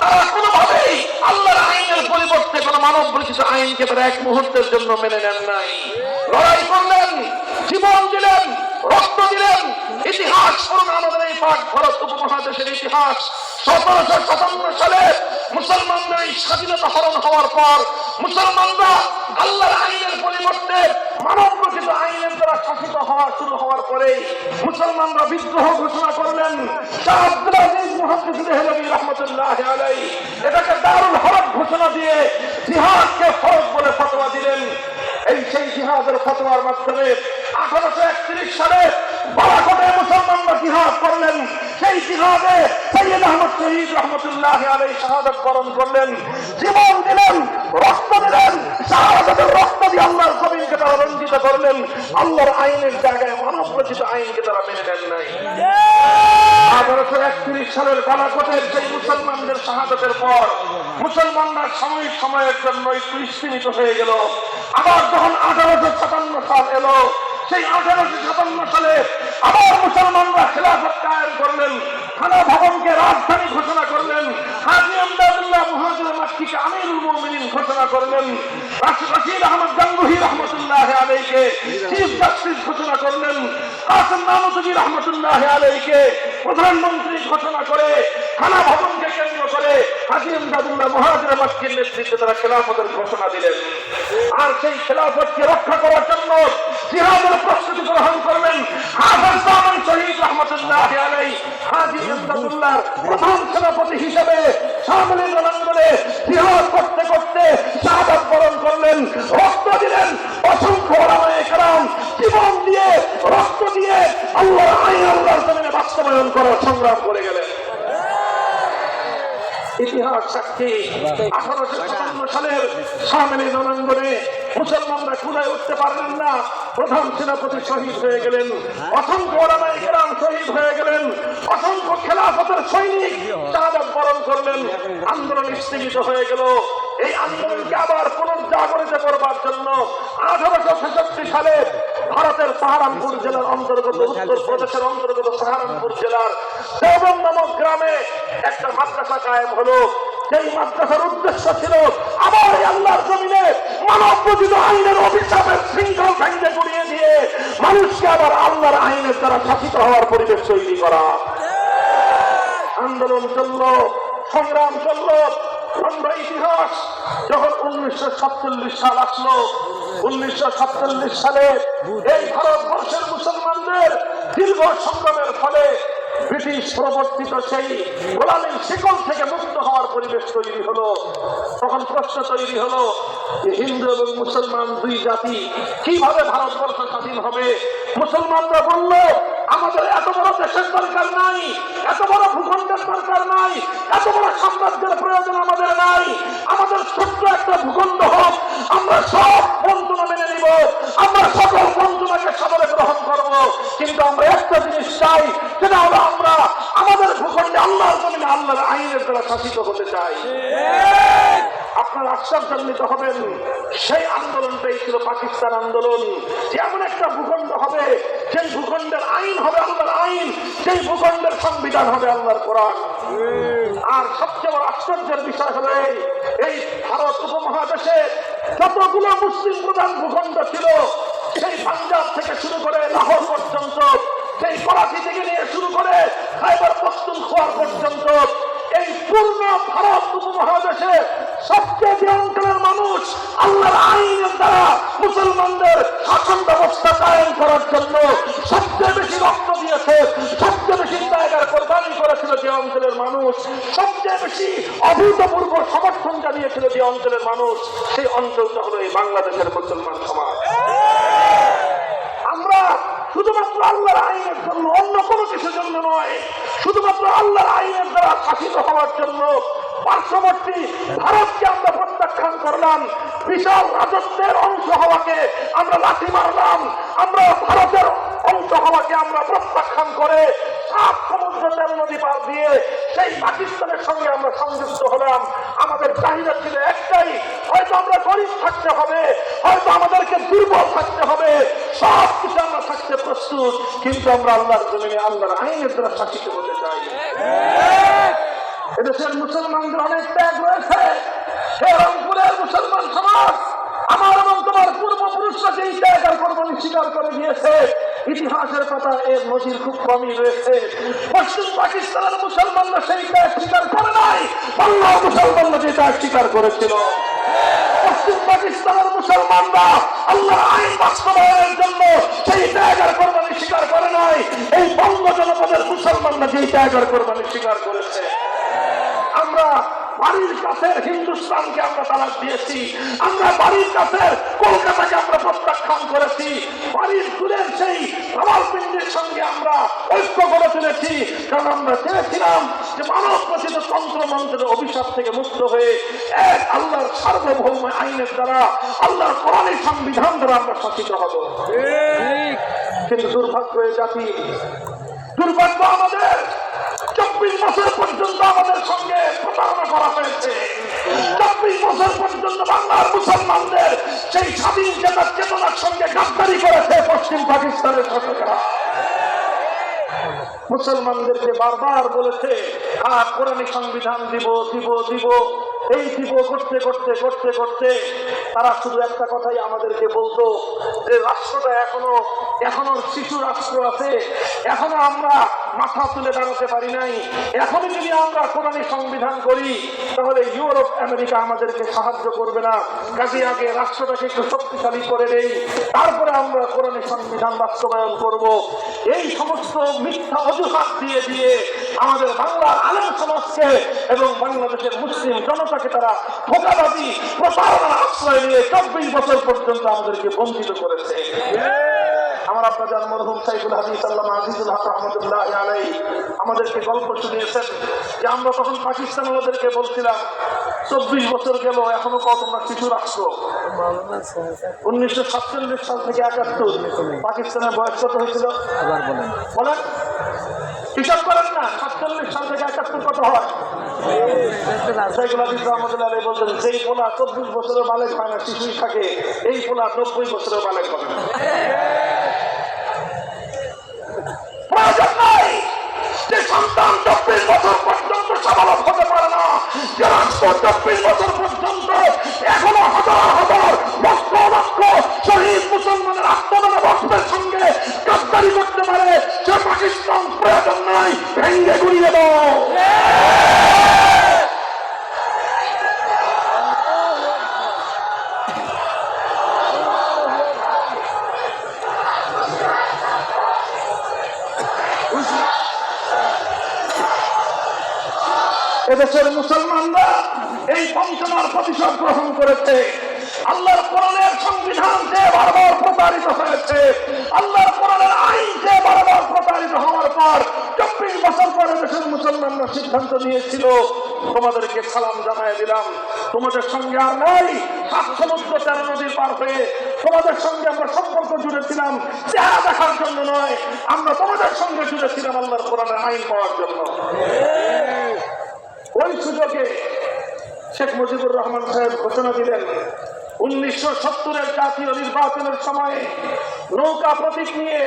তারা কোনোভাবেই আল্লাহর আইনের পরিবর্তে কোন মানব রচিত আইনকে তারা এক মুহূর্তের জন্য মেনে নেন নাই। লড়াই করলেন, জীবন দিলেন, রক্ত দিলেন। ইতিহাস করুন আমাদের এই পাক ভারত উপমহাদেশের ইতিহাস। 1757 সালে মুসলমানদের এই স্বাধীনতা হরণ হওয়ার পর মুসলমানরা আল্লাহর আইনের পরিবর্তে মানব রচিত আইনের দ্বারা শাসিত হওয়া শুরু হওয়ার পরে মুসলমানরা বিদ্রোহ ঘোষণা করলেন। শাহ আব্দুল আজিজ মুহাদ্দিস দেহলভী রাহমাতুল্লাহি আলাইহি এটাকে দারুল হরব ঘোষণা দিয়ে জিহাদকে ফরজ বলে ফতোয়া দিলেন। এই সেই জিহাদের ফতোয়ার মাধ্যমে 1831 সালে বালাকোটে মুসলমানরা জিহাদ করলেন। সেই জিহাদে সৈয়দ আহমদ শহীদ রহমতুল্লাহি আলাইহি শাহাদাত বরণ করলেন, জীবন দিলেন, রক্ত দিলেন। শাহাদাতের রক্ত দিয়ে আল্লাহর জমিনকে তারা রঞ্জিত করলেন। আল্লাহর আইনের জায়গায় মানব রচিত আইনকে তারা মেনে নেন নাই। 1831 সালের বালাকোটের সেই মুসলমানদের শাহাদাতের পর মুসলমানরা সময়ের জন্য একটু স্থিমিত হয়ে গেল। আবার যখন 1857 সাল এলো, সেই 1857 সালে আবার মুসলমানরা খেলাফত কায়েম করলেন, থানা ভবনকে রাজধানী ঘোষণা করলেন, হাজী আমদাদুল্লাহ মুহাজির মাক্কিকে আমিরুল মুমিনিন ঘোষণা করলেন, রশিদ আহমদ গাঙ্গুহি রহমতুল্লাহি আলাইহিকে চিফ জাস্টিস ঘোষণা করলেন, কাসেম নানুতুবি রহমতুল্লাহি আলাইহিকে প্রধানমন্ত্রী ঘোষণা করে থানা ভবনকে কেন্দ্র করে হাজী আমদাদুল্লাহ মুহাজির মাক্কির নেতৃত্বে তারা খেলাফতের ঘোষণা দিলেন। আর সেই খেলাফতকে রক্ষা করার জন্য জিহাদের প্রস্তুতি গ্রহণ করলেন হাফেজ জামান শহীদ রহমতুল্লাহি আলাইহি। হাজী আমদাদুল্লাহর প্রথম সেনাপতি হিসেবে শামলি রণাঙ্গনে জিহাদ করতে করতে শাহাদাত বরণ করলেন, রক্ত দিলেন। অসংখ্য ওলামায়ে কেরাম জীবন দিয়ে, রক্ত দিয়ে আল্লাহর আইন আল্লাহর জমিনে বাস্তবায়ন করার সংগ্রাম করে গেলেন। ইতিহাস সাক্ষী 1857 সালের শামলি রণাঙ্গনে মুসলমানরা কুলায় উঠতে পারলেন না, প্রধান সেনাপতি শহীদ হয়ে গেলেন, অসংখ্য ওলামায়ে কেরাম শহীদ হয়ে গেলেন, অসংখ্য খেলাফতের সৈনিক শাহাদাত বরণ করলেন। আন্দোলন স্থগিত হয়ে গেল। এই আন্দোলনকে আবার পুনর্জাগরিত করবার জন্য 1866 সালে ভারতের সাহারানপুর জেলার অন্তর্গত, উত্তর প্রদেশের অন্তর্গত সাহারানপুর জেলার দেওবন্দ নামক গ্রামে একটা মাদ্রাসা কায়েম হলো। সেই মাদ্রাসার উদ্দেশ্য ছিল আবার আল্লাহর জমিনে মানব রচিত আইনের অভিশাপের শৃঙ্খল ভেঙে গুড়িয়ে দিয়ে মানুষকে আবার আল্লাহর আইনের দ্বারা শাসিত হওয়ার পরিবেশ তৈরি করা। আন্দোলন চলল, সংগ্রাম চলল। খণ্ড ইতিহাস যখন 1947 সাল আসলো, 1947 সালে এই ভারতবর্ষের মুসলমানদের দীর্ঘ সংগ্রামের ফলে ব্রিটিশ প্রবর্তিত সেই গোলামীর শিকল থেকে মুক্ত হওয়ার পরিবেশ তৈরি হলো। তখন প্রশ্ন তৈরি হলো যে হিন্দু এবং মুসলমান দুই জাতি কিভাবে ভারতবর্ষ স্বাধীন হবে। মুসলমানরা বলল, আমাদের এত বড় দেশের দরকার নাই, এত বড় ভূখণ্ডের দরকার নাই, এত বড় সাম্রাজ্যের প্রয়োজন আমাদের নাই, আমাদের ছোট্ট একটা ভূখণ্ড হোক, আমরা সব বঞ্চনা মেনে নিব, আমরা সকল বঞ্চনাকে সাদরে গ্রহণ করব, কিন্তু আমরা একটা জিনিস চাই, সেটা হলো আমরা আমাদের ভূখণ্ডে আল্লাহর জমিনে আল্লাহর আইনের দ্বারা শাসিত হতে চাই। আপনার আশ্চর্যান্বিত হবেন, সেই আন্দোলনটাই ছিল পাকিস্তান আন্দোলন। যে এমন একটা ভূখণ্ড হবে, সেই ভূখণ্ডের আইন হবে আল্লাহর আইন, সেই ভূখণ্ডের সংবিধান হবে আল্লাহর কোরআন। আর সবচেয়ে বড় আশ্চর্যের বিষয় হলো এই ভারত উপমহাদেশে যতগুলো মুসলিম প্রধান ভূখণ্ড ছিল, সেই পাঞ্জাব থেকে শুরু করে লাহোর পর্যন্ত, সেই করাচি থেকে নিয়ে শুরু করে খাইবার পখতুনখোয়া পর্যন্ত, এই পূর্ণ ভারত উপমহাদেশে সবচেয়ে যে অঞ্চলের মানুষ আল্লাহর আইনের দ্বারা মুসলমানদের শাসন ব্যবস্থা কায়েম করার জন্য সবচেয়ে বেশি রক্ত দিয়েছে, সবচেয়ে বেশি জায়গার কোরবানি করেছিল যে অঞ্চলের মানুষ, সবচেয়ে বেশি অভূতপূর্ব সমর্থন জানিয়েছিল যে অঞ্চলের মানুষ, সেই অঞ্চলটা হলো এই বাংলাদেশের মুসলমান সমাজ। আমরা শুধুমাত্র আল্লাহর আইনের জন্য, অন্য কোনো কিছুর জন্য নয়, শুধুমাত্র আল্লাহর আইনের দ্বারা শাসিত হওয়ার জন্য পার্শ্ববর্তী ভারতকে আমরা প্রত্যাখ্যান করলাম, বিশাল রাজত্বের অংশ হওয়াকে আমরা লাঠি মারলাম, আমরা ভারতের অংশ হওয়াকে আমরা প্রত্যাখ্যান করে সাত সমুদ্র তেল নদী পার দিয়ে সেই পাকিস্তানের সঙ্গে আমরা সংযুক্ত হলাম। আমাদের চাহিদা ছিল একটাই, হয়তো আমরা গরিব থাকতে হবে, হয়তো আমাদেরকে দুর্বল থাকতে হবে, সব কিছু আমরা থাকতে প্রস্তুত, কিন্তু আমরা আল্লাহর জমিনে আল্লাহর আইনের দ্বারা শাসিত হতে চাই। এদেশের মুসলমানদের অনেক ত্যাগ রয়েছে। রংপুরের মুসলমান সমাজ আমার এবং তোমার পূর্বপুরুষরা যেই ত্যাগ আর কোরবানি স্বীকার করে দিয়েছে, ইতিহাসের পাতা এর নজির খুব কমই রয়েছে। পশ্চিম পাকিস্তানের মুসলমানরা সেই ত্যাগ স্বীকার করে নাই, বাংলার মুসলমানরা যে ত্যাগ স্বীকার করেছিল। পশ্চিম পাকিস্তানের মুসলমানরা আল্লাহর আইন বাস্তবায়নের জন্য সেই ত্যাগ আর কোরবানি স্বীকার করে নাই, এই বঙ্গ জনপদের মুসলমানরা যেই ত্যাগ আর কোরবানি স্বীকার করেছে। আমরা বাড়ির কাছের হিন্দুস্তানকে আমরা তালাক দিয়েছি, আমরা বাড়ির কাছের কলকাতাকে আমরা প্রত্যাখ্যান করেছি, বাড়ির দূরের সেই রাওয়ালপিন্ডির সঙ্গে আমরা ঐক্য করে তুলেছি, কারণ আমরা চেয়েছিলাম যে মানব রচিত তন্ত্রমন্ত্রের অভিশাপ থেকে মুক্ত হয়ে এক আল্লাহর সার্বভৌম আইনের দ্বারা, আল্লাহর কোরআনের সংবিধান দ্বারা আমরা শাসিত হব। কিন্তু দুর্ভাগ্য এই জাতি, দুর্ভাগ্য আমাদের, 24 বছর পর্যন্ত আমাদের সঙ্গে প্রতারণা করা হয়েছে। 24 বছর পর্যন্ত বাংলার মুসলমানদের সেই স্বাধীন চেতনার সঙ্গে গাদ্দারি করেছে পশ্চিম পাকিস্তানের শাসকেরা। মুসলমানদেরকে বারবার বলেছে কোরআনী সংবিধান দিব দিব দিব, এই দিব করতে করতে করতে করতে তারা শুধু একটা কথাই আমাদেরকে বলতো যে রাষ্ট্রটা এখনো শিশু রাষ্ট্র আছে, এখনো আমরা মাথা তুলে দাঁড়াতে পারি নাই, এখনই যদি আমরা কোরআনী সংবিধান করি তাহলে ইউরোপ আমেরিকা আমাদেরকে সাহায্য করবে না, কাজে আগে রাষ্ট্রটাকে একটু শক্তিশালী করে নেই, তারপরে আমরা কোরআনী সংবিধান বাস্তবায়ন করব। এই সমস্ত মিথ্যা অজুহাত দিয়ে দিয়ে আমাদের বাংলার আলেম সমাজকে এবং বাংলাদেশের মুসলিম জনতাকে তারা ধোঁকাবাজি প্রতারণার আশ্রয় নিয়ে 24 বছর পর্যন্ত আমাদেরকে বঞ্চিত করেছে। আমার আপনাদের মরহুম সাইফুল হাদিস আল্লামা আজিজুল হক রহমতুল্লাহ আলাইহি আমাদেরকে গল্প শুনিয়েছেন যে আমরা তখন পাকিস্তান ওদেরকে বলছিলাম 24 বছর গেল এখনো কত তোমরা শিশু রাষ্ট্র। 1947 সাল থেকে 71 পাকিস্তানের বয়স কত হয়েছিল বলেন, হিসাব করেন না, 47 সাল থেকে 71 কত হয়? সাইফুল হাদিস রহমতুল্লাহ আলাইহি বলতেন যেই পোলা 24 বছরের বালেগ হয় না, শিশুই থাকে, এই পোলা 90 বছরের বালেগ হবে না। প্রয়োজন নাই যে সন্তান 24 বছর পর্যন্ত সাবালক হতে পারে না, যে রাষ্ট্র 24 বছর পর্যন্ত এখনো হাজার হাজার লক্ষ লক্ষ শহীদ মুসলমানের আত্মদানের রক্তের সঙ্গে গাদ্দারি করতে পারে, সে পাকিস্তান প্রয়োজন নাই, ভেঙ্গে গুড়িয়ে দাও। এদেশের মুসলমানরা এই বঞ্চনার প্রতিশোধ গ্রহণ করেছে। আল্লাহর কোরআনের সংবিধান যে বারবার প্রতারিত হয়েছে, আল্লাহর কোরআনের আইন যে বারবার প্রতারিত হওয়ার পর 24 বছর পরে দেশের মুসলমানরা সিদ্ধান্ত নিয়েছিল, তোমাদেরকে সালাম জানাই দিলাম, তোমাদের সঙ্গে আর নাই 7 সমুদ্র 13 নদীর পার হয়ে তোমাদের সঙ্গে আমরা সম্পর্ক জুড়েছিলাম চেহারা দেখার জন্য নয়, আমরা তোমাদের সঙ্গে জুড়েছিলাম আল্লাহর কোরআনের আইন পাওয়ার জন্য। ওই সুযোগে শেখ মুজিবুর রহমান সাহেব ঘোষণা দিলেন 1970-এর জাতীয় নির্বাচনের সময়ে নৌকা প্রতীক নিয়ে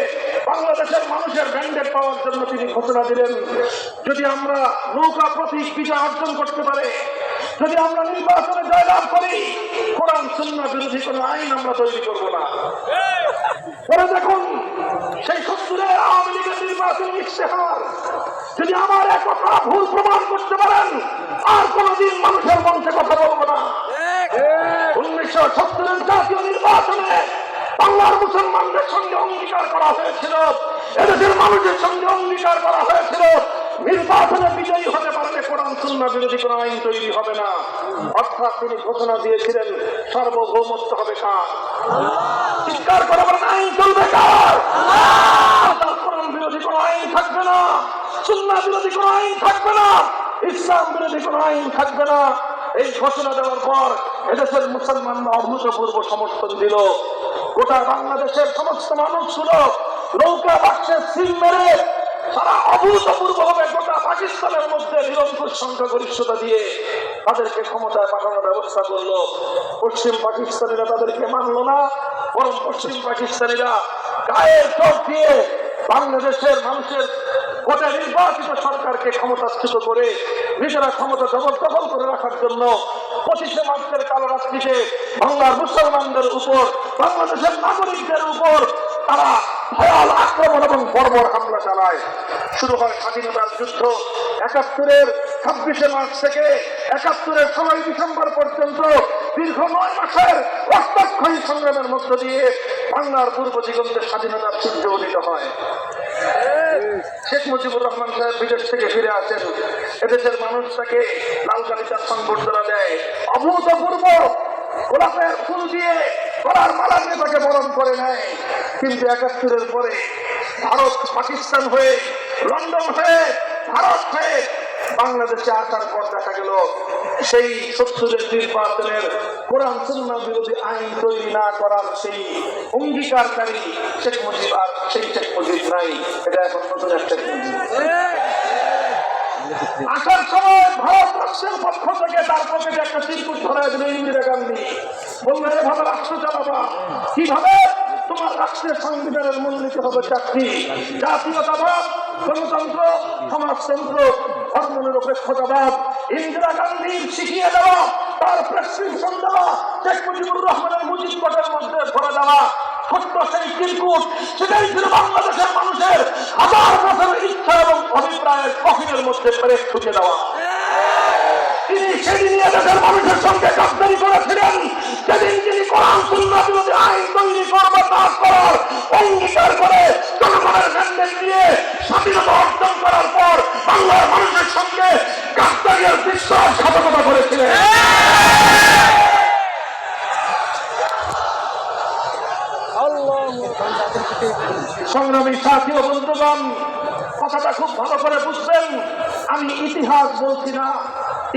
বাংলাদেশের মানুষের ব্যান্ডেড পাওয়ার জন্য তিনি ঘোষণা দিলেন, যদি আমরা নৌকা প্রতীক বিজয় অর্জন করতে পারে, যদি আমরা নির্বাচনে জয়লাভ করি, কোরআন সুন্নাহ বিরোধী কোনো আইন আমরা তৈরি করব না। পরে দেখুন সেই 70-এর আওয়ামী লীগের নির্বাচনী ইশতেহার যদি আমার এক কথা ভুল প্রমাণ করতে পারেন, আর কোনদিন মানুষের মঞ্চে কথা বলবো না। 1970-এর জাতীয় নির্বাচনে বাংলার মুসলমানদের সঙ্গে অঙ্গীকার করা হয়েছিল, এদেশের মানুষের সঙ্গে অঙ্গীকার করা হয়েছিল, নির্বাচনে বিজয়ী হতে পারলে কোরআন সুন্নাহ বিরোধী কোন আইন তৈরি হবে না। অর্থাৎ তিনি ঘোষণা দিয়েছিলেন সার্বভৌমত্ব হবে কার? চিৎকার করে বলেন, আইন চলবে কার? কোরআন বিরোধী কোন আইন থাকবে না, সুন্নাহ বিরোধী কোন আইন থাকবে না, ইসলাম বিরোধী কোন আইন থাকবে না। এই ঘোষণা দেওয়ার পর এদেশের মুসলমানরা অভূতপূর্ব সমর্থন দিল। গোটা বাংলাদেশের সমস্ত মানুষগুলো নৌকা বাক্সে সিল মেরে তারা অভূতপূর্ব ভাবে গোটা পাকিস্তানের মধ্যে নিরঙ্কুশ সংখ্যাগরিষ্ঠতা দিয়ে তাদেরকে ক্ষমতায় পাঠানোর ব্যবস্থা করলো। পশ্চিম পাকিস্তানিরা তাদেরকে মানলো না, বরং পশ্চিম পাকিস্তানিরা গায়ের চোখ দিয়ে বাংলাদেশের মানুষের ভোটে নির্বাচিত সরকারকে ক্ষমতাচ্যুত করে নিজেরা ক্ষমতা জবরদখল করে রাখার জন্য 25শে মার্চের কালো রাত্রিতে বাংলার মুসলমানদের উপর, বাংলাদেশের নাগরিকদের উপর তারা ভয়াল আক্রমণ এবং বর্বর হামলা চালায়। শুরু হয় স্বাধীনতার যুদ্ধ 71-এর 26শে মার্চ থেকে 71-এর 6 ডিসেম্বর পর্যন্ত দীর্ঘ 9 মাসের রক্তক্ষয়ী সংগ্রামের মধ্য দিয়ে বাংলার পূর্ব দিগন্তের স্বাধীনতার সূর্য উদিত হয়। শেখ মুজিবুর রহমান সাহেব বিদেশ থেকে ফিরে আসেন, এদেশের মানুষ তাকে লাল কালিচার সংবর্ধনা দেয়, অভূতপূর্ব গোলাপের ফুল দিয়ে গলার মালা দিয়ে তাকে বরণ করে নেয়। কিন্তু 71-এর পরে ভারত পাকিস্তান হয়ে, লন্ডন হয়ে, ভারত হয়ে বাংলাদেশে আসার পর দেখা গেল সেই 70-এর নির্বাচনের কোরআন সুন্নাহ বিরোধী আইন তৈরি না করার সেই অঙ্গীকারকারী শেখ মুজিব আর সেই শেখ মুজিব নাই, এটা এখন নতুন একটা শেখ মুজিব। আসার সময় ভারতবর্ষের পক্ষ থেকে তার পকেটে একটা চিরকুট ধরায় দিল ইন্দিরা গান্ধী, বললেন এভাবে রাষ্ট্র চালাবা কিভাবে? তোমার রাষ্ট্রের সংবিধানের মূলনীতি হবে 4টি: জাতীয়তাবাদ, গণতন্ত্র, সমাজতন্ত্র, ধর্মনিরপেক্ষতাবাদ। ইন্দিরা গান্ধীর শিখিয়ে দেওয়া, তার প্রেসক্রিপশন দেওয়া, শেখ মুজিবুর রহমানের মুজিব কোটের মধ্যে ভরে দেওয়া ছোট্ট সেই চিরকুট, সেটাই ছিল বাংলাদেশের মানুষের হাজার বছরের ইচ্ছা এবং অভিপ্রায়ের কফিনের মধ্যে প্রেস ঢুকে দেওয়া। তিনি সেদিন দেশের মানুষের সঙ্গে গাদ্দারি করেছিলেন, সেদিন তিনি কোরআন সুন্নাহ বিরোধী আইন তৈরি করবে পাস করার অঙ্গীকার করে জনগণের ম্যান্ডেট দিয়ে স্বাধীনতা অর্জন করার পর বাংলার মানুষের সঙ্গে গাদ্দারির বিশ্বাসঘাতকতা করেছিলেন। সংগ্রামী সাথী ও বন্ধুগণ, কথাটা খুব ভালো করে বুঝবেন, আমি ইতিহাস বলছি না,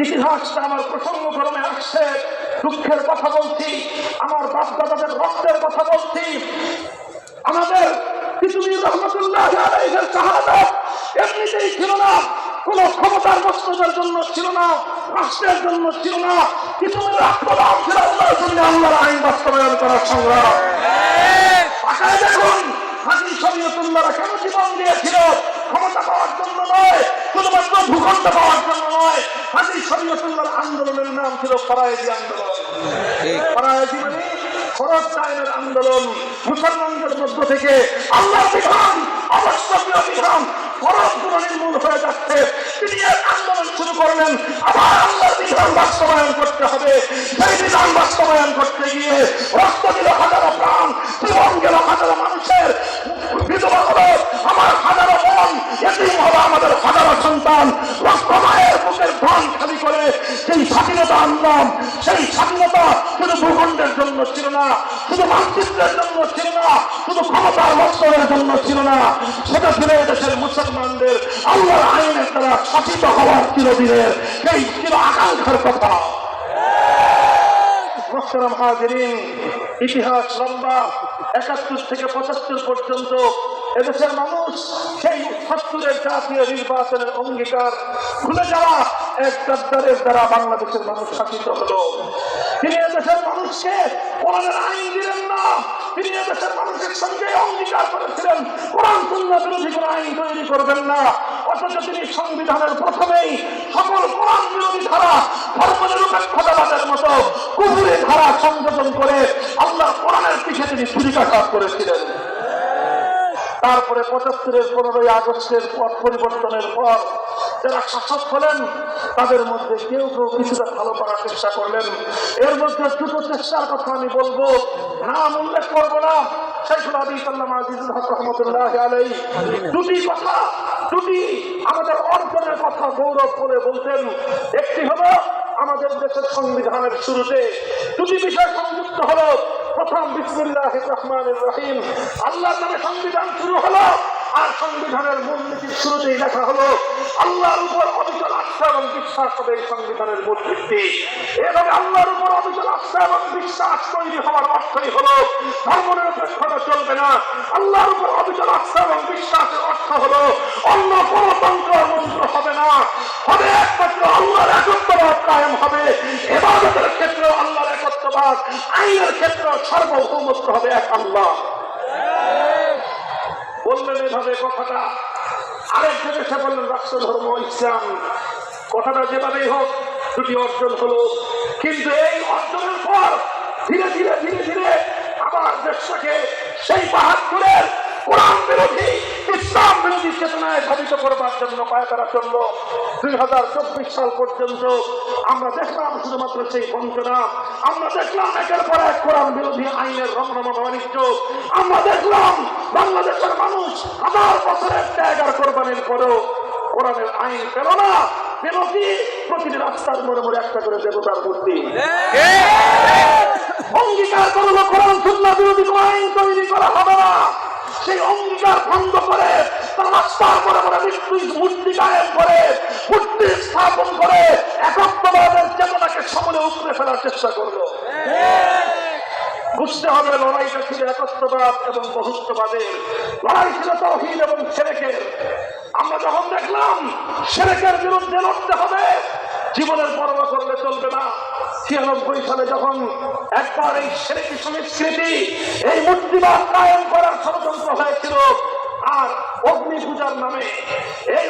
ইতিহাসটা আমার প্রসঙ্গক্রমে আসছে, দুঃখের কথা বলছি, আমার বাপ দাদাদের রক্তের কথা বলছি। আমাদের পৃথিবীর রহমতুল্লাহ আলাইহির শাহাদাত এমনিতেই ছিল না, কোন ক্ষমতার মস্তদের জন্য ছিল না, রাষ্ট্রের জন্য ছিল না, পৃথিবীর রাষ্ট্রদান ছিল আল্লাহর জন্য, আল্লাহর আইন বাস্তবায়ন করার সংগ্রাম। আশায় দেখুন হাজী শরীয়তুল্লাহরা কেন জীবন দিয়েছিল? ক্ষমতা পাওয়ার জন্য নয়, শুধুমাত্র ভূখণ্ড পাওয়ার জন্য নয়। হাজী শরীয়তুল্লাহর আন্দোলনের নাম ছিল ফরায়েজি আন্দোলন। ফরায়েজি মানে ফরজ আইনের আন্দোলন। মুসলমানদের মধ্য থেকে আল্লাহর বিধান, আবশ্যকীয় বিধান, ফরজগুলো নির্মূল হয়ে যাচ্ছে। তিনি এক আন্দোলন শুরু করলেন, আবার আল্লাহর বিধান বাস্তবায়ন করতে হবে। সেই বিধান বাস্তবায়ন করতে গিয়ে রক্ত দিল হাজারো প্রাণ, জীবন গেল হাজারো মানুষের, বিধবা হলো আমার হাজারো বোন, এতিম হলো আমাদের হাজারো সন্তান, রক্ত মায়ের বুকের ধন স্বাধীনতা আনলাম, সেই স্বাধীনতা শুধু ভূখণ্ডের জন্য ছিল না, শুধু মানচিত্রের জন্য ছিল না, শুধু ক্ষমতার বস্তরের জন্য ছিল না, সেটা ছিল দেশের মুসলমানদের আল্লাহর আইনের দ্বারা শাসিত হওয়ার চিরদিনের সেই চির আকাঙ্ক্ষার কথা। মোহতারাম হাজিরিন, ইতিহাস লম্বা। ৭১ থেকে ৭৫ পর্যন্ত এদেশের মানুষ সেই ৭০-এর জাতীয় নির্বাচনের অঙ্গীকার ভুলে যাওয়া এক গাদ্দারের দ্বারা বাংলাদেশের মানুষ শাসিত হলো। তিনি এদেশের মানুষকে কোরআনের আইন দিলেন না, তিনি এদেশের মানুষের সঙ্গে অঙ্গীকার করেছিলেন কোরআন সুন্নাহ বিরোধী কোন আইন তৈরি করবেন না। অথচ তিনি সংবিধানের প্রথমেই সকল কোরআন বিরোধী ধারা, ধর্মনিরপেক্ষতাবাদের মতো কুফরি ধারা সংযোজন করে আল্লাহর কোরআনের পিছে তিনি ছুরিকাঘাত করেছিলেন। তারপরে ৭৫-এর ১৫ই আগস্টের পথ পরিবর্তনের পর যারা শাসক হলেন তাদের মধ্যে কেউ কেউ কিছুটা ভালো করার চেষ্টা করলেন। এর মধ্যে দুটো চেষ্টার কথা আমি বলবো, নাম উল্লেখ করবো না। শাইখুল হাদিস আল্লামা আজিজুল হক রহমাতুল্লাহি আলাইহি দুটি আমাদের অর্জনের কথা গৌরব করে বলতেন। একটি হলো আমাদের দেশের সংবিধানের শুরুতে দুটি বিষয় সংযুক্ত হলো। প্রথম, বিসমিল্লাহির রহমানির রহিম, আল্লাহর নামে সংবিধান শুরু হলো। আর সংবিধানের মূলনীতির শুরুতেই লেখা হলো আল্লাহর উপর অবিচল আস্থা এবং বিশ্বাস হবে এই সংবিধানের মূল ভিত্তি। এভাবে আল্লাহর উপর অবিচল আস্থা এবং বিশ্বাস তৈরি হওয়ার অর্থই হলো ধর্মনিরপেক্ষতা চলবে না। আল্লাহর উপর অবিচল আস্থা এবং বিশ্বাসের অর্থ হলো অন্য কোন তন্ত্র মন্ত্র হবে না, হবে একমাত্র আল্লাহর একত্ববাদ কায়েম হবে। ইবাদতের ক্ষেত্রে আল্লাহর একত্ববাদ, আইনের ক্ষেত্রে সার্বভৌমত্ব হবে এক আল্লাহ। বললেন এভাবে কথাটা, আরেক জায়গায় সে বললেন রাষ্ট্র ধর্ম ইসলাম। কথাটা যেভাবেই হোক দুটি অর্জন হলো, কিন্তু এই অর্জনের পর ধীরে ধীরে ধীরে ধীরে আবার দেশটাকে সেই ৭২-এর কোরআন বিরোধী, ইসলাম বিরোধী চেতনায় ধাবিত করবার জন্য পায়তারা চলল। ২০২৪ সাল পর্যন্ত আমরা দেখলাম শুধুমাত্র সেই বঞ্চনা, আমরা দেখলাম একের পর এক কোরআন বিরোধী আইনের রমরমা বাণিজ্য, আমরা দেখলাম বাংলাদেশের মানুষ হাজার বছরের ত্যাগ আর কোরবানির পরেও কোরআনের আইন পেল না। পেল কি? প্রতিটি রাস্তার মোড়ে মোড়ে একটা করে দেবতার মূর্তি। অঙ্গীকার করলো কোরআন সুন্নাহ বিরোধী কোন আইন তৈরি করা হবে না। সেই অঙ্গীকার ভঙ্গ করে তার রাস্তার মোড়ে মোড়ে মূর্তি কায়েম করে, মূর্তি স্থাপন করে একত্ববাদের চেতনাকে সমূলে উপড়ে ফেলার চেষ্টা করলো। বুঝতে হবে লড়াইটা ছিল একত্ববাদ এবং বহুত্ববাদের, লড়াই ছিল তাওহীদ এবং শিরকের। আমরা যখন দেখলাম শিরকের বিরুদ্ধে লড়তে হবে, জীবনের পরোয়া করলে চলবে না। ৯৬ সালে যখন একবার এই শিরকি সংস্কৃতি, এই মূর্তিবাদ কায়েম করার ষড়যন্ত্র হয়েছিল, আর অগ্নি পূজার নামে, এই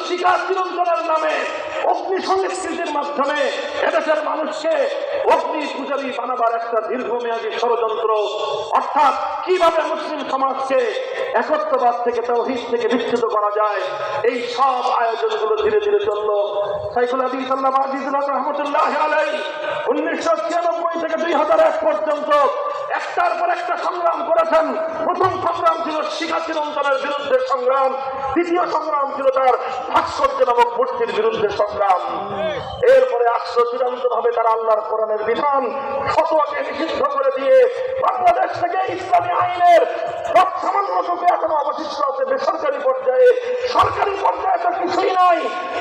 শিকার চিরঞ্জনের নামে অগ্নি সংস্কৃতির মাধ্যমে এদেশের মানুষকে অগ্নি পূজারী বানাবার একটা দীর্ঘমেয়াদী ষড়যন্ত্র, অর্থাৎ কিভাবে মুসলিম সমাজকে একত্ববাদ থেকে, তাওহীদ থেকে বিচ্ছিন্ন করা যায়, এই সব আয়োজনগুলো ধীরে ধীরে চলল। শাইখুল হাদিস আল্লামা আজিজুল হক রহমাতুল্লাহি আলাইহি ১৯৯৬ থেকে ২০০১ পর্যন্ত একটার পর একটা সংগ্রাম করেছেন। প্রথম সংগ্রাম ছিল শিখা চিরন্তনের বিরুদ্ধে সংগ্রাম, দ্বিতীয় সংগ্রাম ছিল তার ভাস্কর্য নামক মূর্তির বিরুদ্ধে সংগ্রাম। এরপরে আসলো চূড়ান্ত ভাবে তারা আল্লাহর কোরআনের বিধান ফতোয়াকে নিষিদ্ধ করে দিয়ে বাংলাদেশ থেকে ইসলামী আইনের সব সামান্যটুকু এখনো অবশিষ্ট আছে বেসরকারি পর্যায়ে। সরকারি পর্যায়ে তো কিছুই নাই,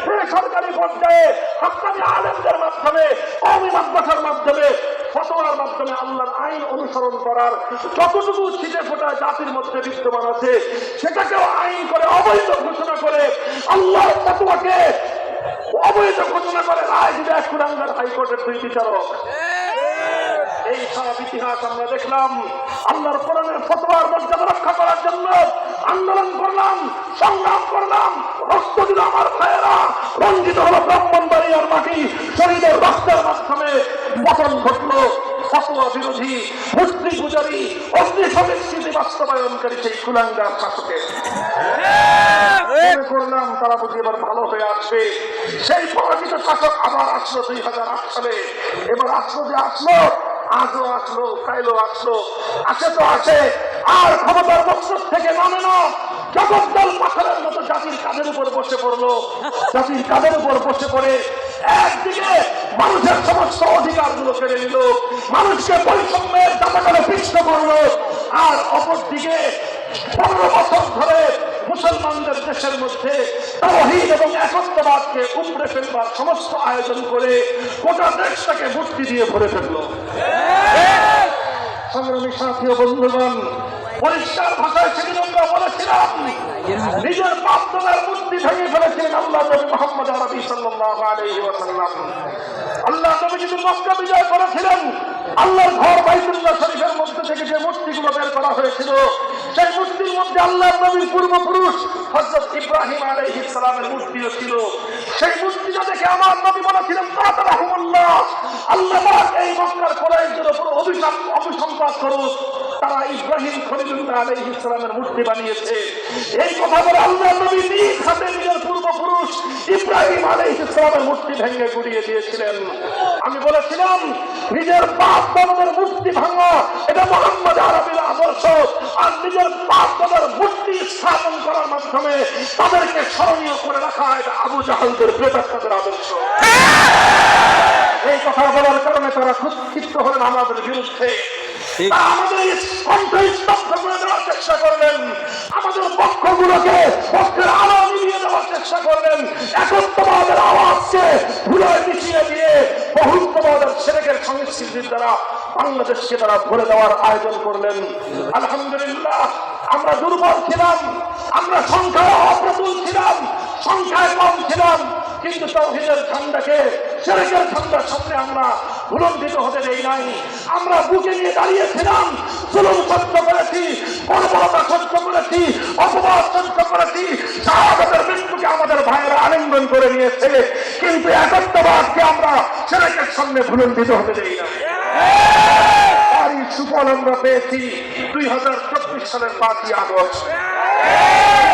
বেসরকারি পর্যায়ে হাক্কানি আলেমদের মাধ্যমে, কওমি মাদ্রাসার মাধ্যমে, ফতোয়ার মাধ্যমে আল্লাহর আইন অনুসরণ করার যতটুকু ছিটে ফোটা জাতির মধ্যে বিদ্যমান আছে সেটাকেও আইন করে অবৈধ ঘোষণা করে, আল্লাহর ফতোয়াকে অবৈধ ঘোষণা করে রায় দিবে এক কুলাঙ্গার হাইকোর্টের ২ বিচারক। এই সব ইতিহাস আমরা দেখলাম। আল্লাহর কোরআনের ফতোয়ার মর্যাদা রক্ষা করার জন্য আন্দোলন করলাম, সংগ্রাম করলাম, রক্ত দিল আমার ভাইয়েরা, রঞ্জিত হলো ব্রাহ্মণবাড়িয়ার মাটি, শহীদের রক্তের মাধ্যমে পতন ঘটলো ফতোয়া বিরোধী, মূর্তি পূজারী, অগ্নি সংস্কৃতি বাস্তবায়নকারী সেই কুলাঙ্গার শাসকে। করলাম তারা বুঝি এবার ভালো হয়ে আসবে। সেই পরাজিত শাসক আবার আসলো ২০০৮ সালে। এবার আসলো যে আসলো, আজও আসলো, কাইলো আসলো, আসে তো আসে, আর ক্ষমতার মকসদ থেকে নামে না। জগদ্দল পাথরের মতো জাতির কাঁধের উপর বসে পড়লো। জাতির কাঁধের উপর বসে পড়ে একদিকে মানুষের সমস্ত অধিকারগুলো কেড়ে নিল, মানুষকে বৈষম্যের জামাকালে পিষ্ট করলো। আর অপরদিকে 15 বছর ধরে মুসলমানদের দেশের মধ্যে তাওহীদ এবং একত্ববাদকে উপড়ে ফেলবার সমস্ত আয়োজন করে গোটা দেশটাকে মূর্তি দিয়ে ভরে ফেললো। সংগ্রামী সাথী ও বন্ধুগণ, পরিষ্কার ভাষায় সেদিন আমরা বলেছিলাম, নিজের বাপ-দাদার মূর্তি ভেঙে ফেলেছিলেন আল্লাহ নবী মুহাম্মদ আরবি সাল্লাল্লাহু আলাইহি ওয়াসাল্লাম। আল্লাহ নবী যদি মক্কা বিজয় করেছিলেন, আল্লাহর ঘর বাইতুল্লাহ শরীফের মধ্যে থেকে যে মূর্তিগুলো বের করা হয়েছিল, সেই মূর্তির মধ্যে আল্লাহর নবীর পূর্বপুরুষ হযরত ইব্রাহিম আলাইহিস সালামের মূর্তিও ছিল। সেই মূর্তিটা দেখে আমার নবী বলেছিলেন, কাতারাহুমুল্লাহ, আল্লাহ পাক এই মক্কার কুরাইশদের উপর অভিসম্পাত করুন, তারা ইব্রাহিম খলিলুল্লাহ আলাইহিস সালামের মূর্তি বানিয়েছে। এই কথা বলে আল্লাহর নবী নিজ হাতে নিজের পূর্বপুরুষ ইব্রাহিম আলাইহিস সালামের মূর্তি ভেঙে গুড়িয়ে দিয়েছিলেন। আমি বলেছিলাম, নিজের বাপ দাদাদের মূর্তি ভাঙা এটা মুহাম্মদ আরবির আদর্শ, আর নিজের বাপ দাদার মূর্তি স্থাপন করার মাধ্যমে তাদেরকে স্মরণীয় করে রাখা এটা আবু জাহলদের প্রেতাত্মাদের আদর্শ। এই কথা বলার কারণে তারা খুব ক্ষিপ্ত হলেন আমাদের বিরুদ্ধে। আমাদের কণ্ঠ স্তব্ধ করে দেওয়ার চেষ্টা করলেন, আমাদের পক্ষগুলোকে পক্ষের আলো নিভিয়ে দেওয়ার চেষ্টা করলেন, একত্ববাদের আওয়াজকে ভুলে মিশিয়ে দিয়ে বহুত্ববাদের শিরকের সংস্কৃতির দ্বারা বাংলাদেশকে তারা ভরে দেওয়ার আয়োজন করলেন। আলহামদুলিল্লাহ, আমরা দুর্বল ছিলাম, আমরা সংখ্যায় অপ্রতুল ছিলাম, সংখ্যায় কম ছিলাম, কিন্তু তাওহীদের ঝান্ডাকে শিরকের ঝান্ডার সামনে আমরা ভুলণ্ঠিত হতে দেই নাই। আমরা বুকে নিয়ে দাঁড়িয়েছিলাম, জুলুম সহ্য করেছি, বর্বরতা সহ্য করেছি, অপবাদ সহ্য করেছি, শাহাদাতের মৃত্যুকে আমাদের ভাইয়েরা আলিঙ্গন করে নিয়েছে, কিন্তু একত্ববাদকে আমরা শিরকের সামনে ভুলণ্ঠিত হতে দেই না। তারই সুফল আমরা পেয়েছি 2024 সালের 5ই আগস্ট।